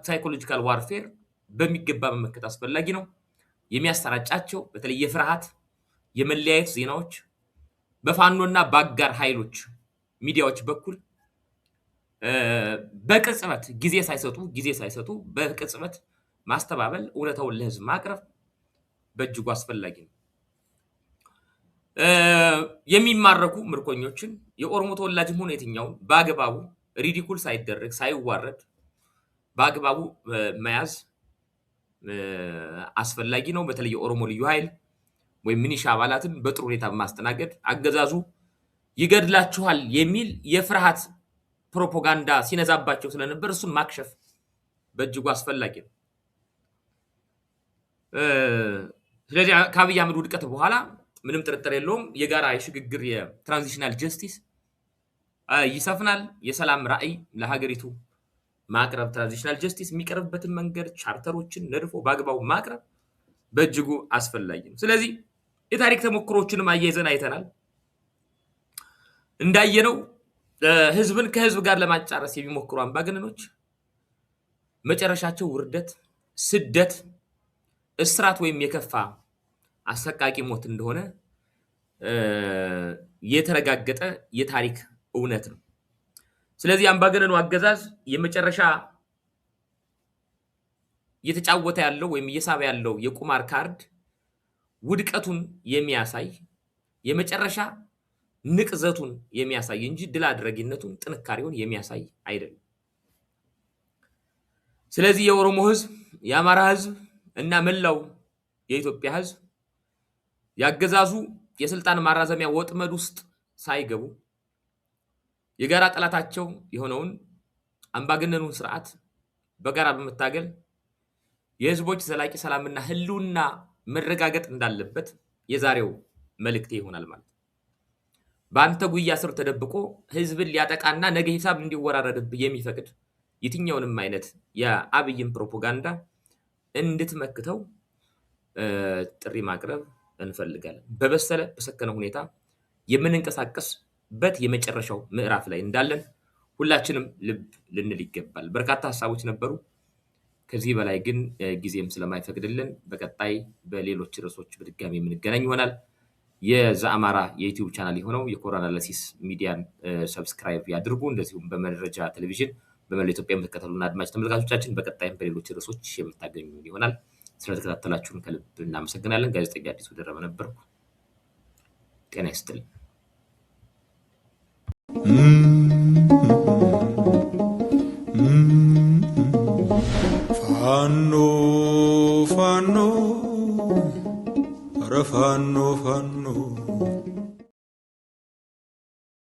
ሳይኮሎጂካል ዋርፌር በሚገባ መመከት አስፈላጊ ነው። የሚያሰራጫቸው በተለይ የፍርሃት የመለያየት ዜናዎች በፋኖና በአጋር ኃይሎች ሚዲያዎች በኩል በቅጽበት ጊዜ ሳይሰጡ በቅጽበት ማስተባበል እውነታውን ለህዝብ ማቅረብ በእጅጉ አስፈላጊ ነው። የሚማረኩ ምርኮኞችን የኦሮሞ ተወላጅም ሆነ የትኛው በአግባቡ ሪዲኩል ሳይደረግ ሳይዋረድ በአግባቡ መያዝ አስፈላጊ ነው። በተለይ የኦሮሞ ልዩ ኃይል ወይም ሚኒሻ አባላትን በጥሩ ሁኔታ ማስተናገድ አገዛዙ ይገድላችኋል የሚል የፍርሃት ፕሮፓጋንዳ ሲነዛባቸው ስለነበር እሱን ማክሸፍ በእጅጉ አስፈላጊ ነው። ስለዚህ ከአብይ አህመድ ውድቀት በኋላ ምንም ጥርጥር የለውም የጋራ የሽግግር የትራንዚሽናል ጀስቲስ ይሰፍናል። የሰላም ራዕይ ለሀገሪቱ ማቅረብ ትራንዚሽናል ጀስቲስ የሚቀርብበትን መንገድ ቻርተሮችን ነድፎ በአግባቡ ማቅረብ በእጅጉ አስፈላጊ ነው። ስለዚህ የታሪክ ተሞክሮችንም አያይዘን አይተናል። እንዳየነው ህዝብን ከህዝብ ጋር ለማጫረስ የሚሞክሩ አምባገነኖች መጨረሻቸው ውርደት፣ ስደት፣ እስራት ወይም የከፋ አሰቃቂ ሞት እንደሆነ የተረጋገጠ የታሪክ እውነት ነው። ስለዚህ አምባገነኑ አገዛዝ የመጨረሻ እየተጫወተ ያለው ወይም እየሳበ ያለው የቁማር ካርድ ውድቀቱን የሚያሳይ የመጨረሻ ንቅዘቱን የሚያሳይ እንጂ ድል አድራጊነቱን ጥንካሬውን የሚያሳይ አይደለም። ስለዚህ የኦሮሞ ህዝብ፣ የአማራ ህዝብ እና መላው የኢትዮጵያ ህዝብ ያገዛዙ የስልጣን ማራዘሚያ ወጥመድ ውስጥ ሳይገቡ የጋራ ጠላታቸው የሆነውን አምባገነኑን ስርዓት በጋራ በመታገል የህዝቦች ዘላቂ ሰላምና ህልውና መረጋገጥ እንዳለበት የዛሬው መልእክቴ ይሆናል ማለት ነው። በአንተ ጉያ ስር ተደብቆ ህዝብን ሊያጠቃና ነገ ሂሳብ እንዲወራረድብህ የሚፈቅድ የትኛውንም አይነት የአብይን ፕሮፓጋንዳ እንድትመክተው ጥሪ ማቅረብ እንፈልጋለን። በበሰለ በሰከነ ሁኔታ የምንንቀሳቀስበት የመጨረሻው ምዕራፍ ላይ እንዳለን ሁላችንም ልብ ልንል ይገባል። በርካታ ሀሳቦች ነበሩ። ከዚህ በላይ ግን ጊዜም ስለማይፈቅድልን በቀጣይ በሌሎች ርዕሶች በድጋሚ የምንገናኝ ይሆናል። የዘአማራ የዩቲዩብ ቻናል የሆነው የኮሮና አናሊሲስ ሚዲያን ሰብስክራይብ ያድርጉ። እንደዚሁም በመረጃ ቴሌቪዥን በመላው ኢትዮጵያ የምትከታተሉና አድማጭ ተመልካቾቻችን በቀጣይም በሌሎች ርዕሶች የምታገኙ ይሆናል። ስለተከታተላችሁን ከልብ እናመሰግናለን። ጋዜጠኛ አዲሱ ደረበ ነበርኩ። ጤና ይስጥልኝ። ፋኖ ፋኖ ኧረ ፋኖ ፋኖ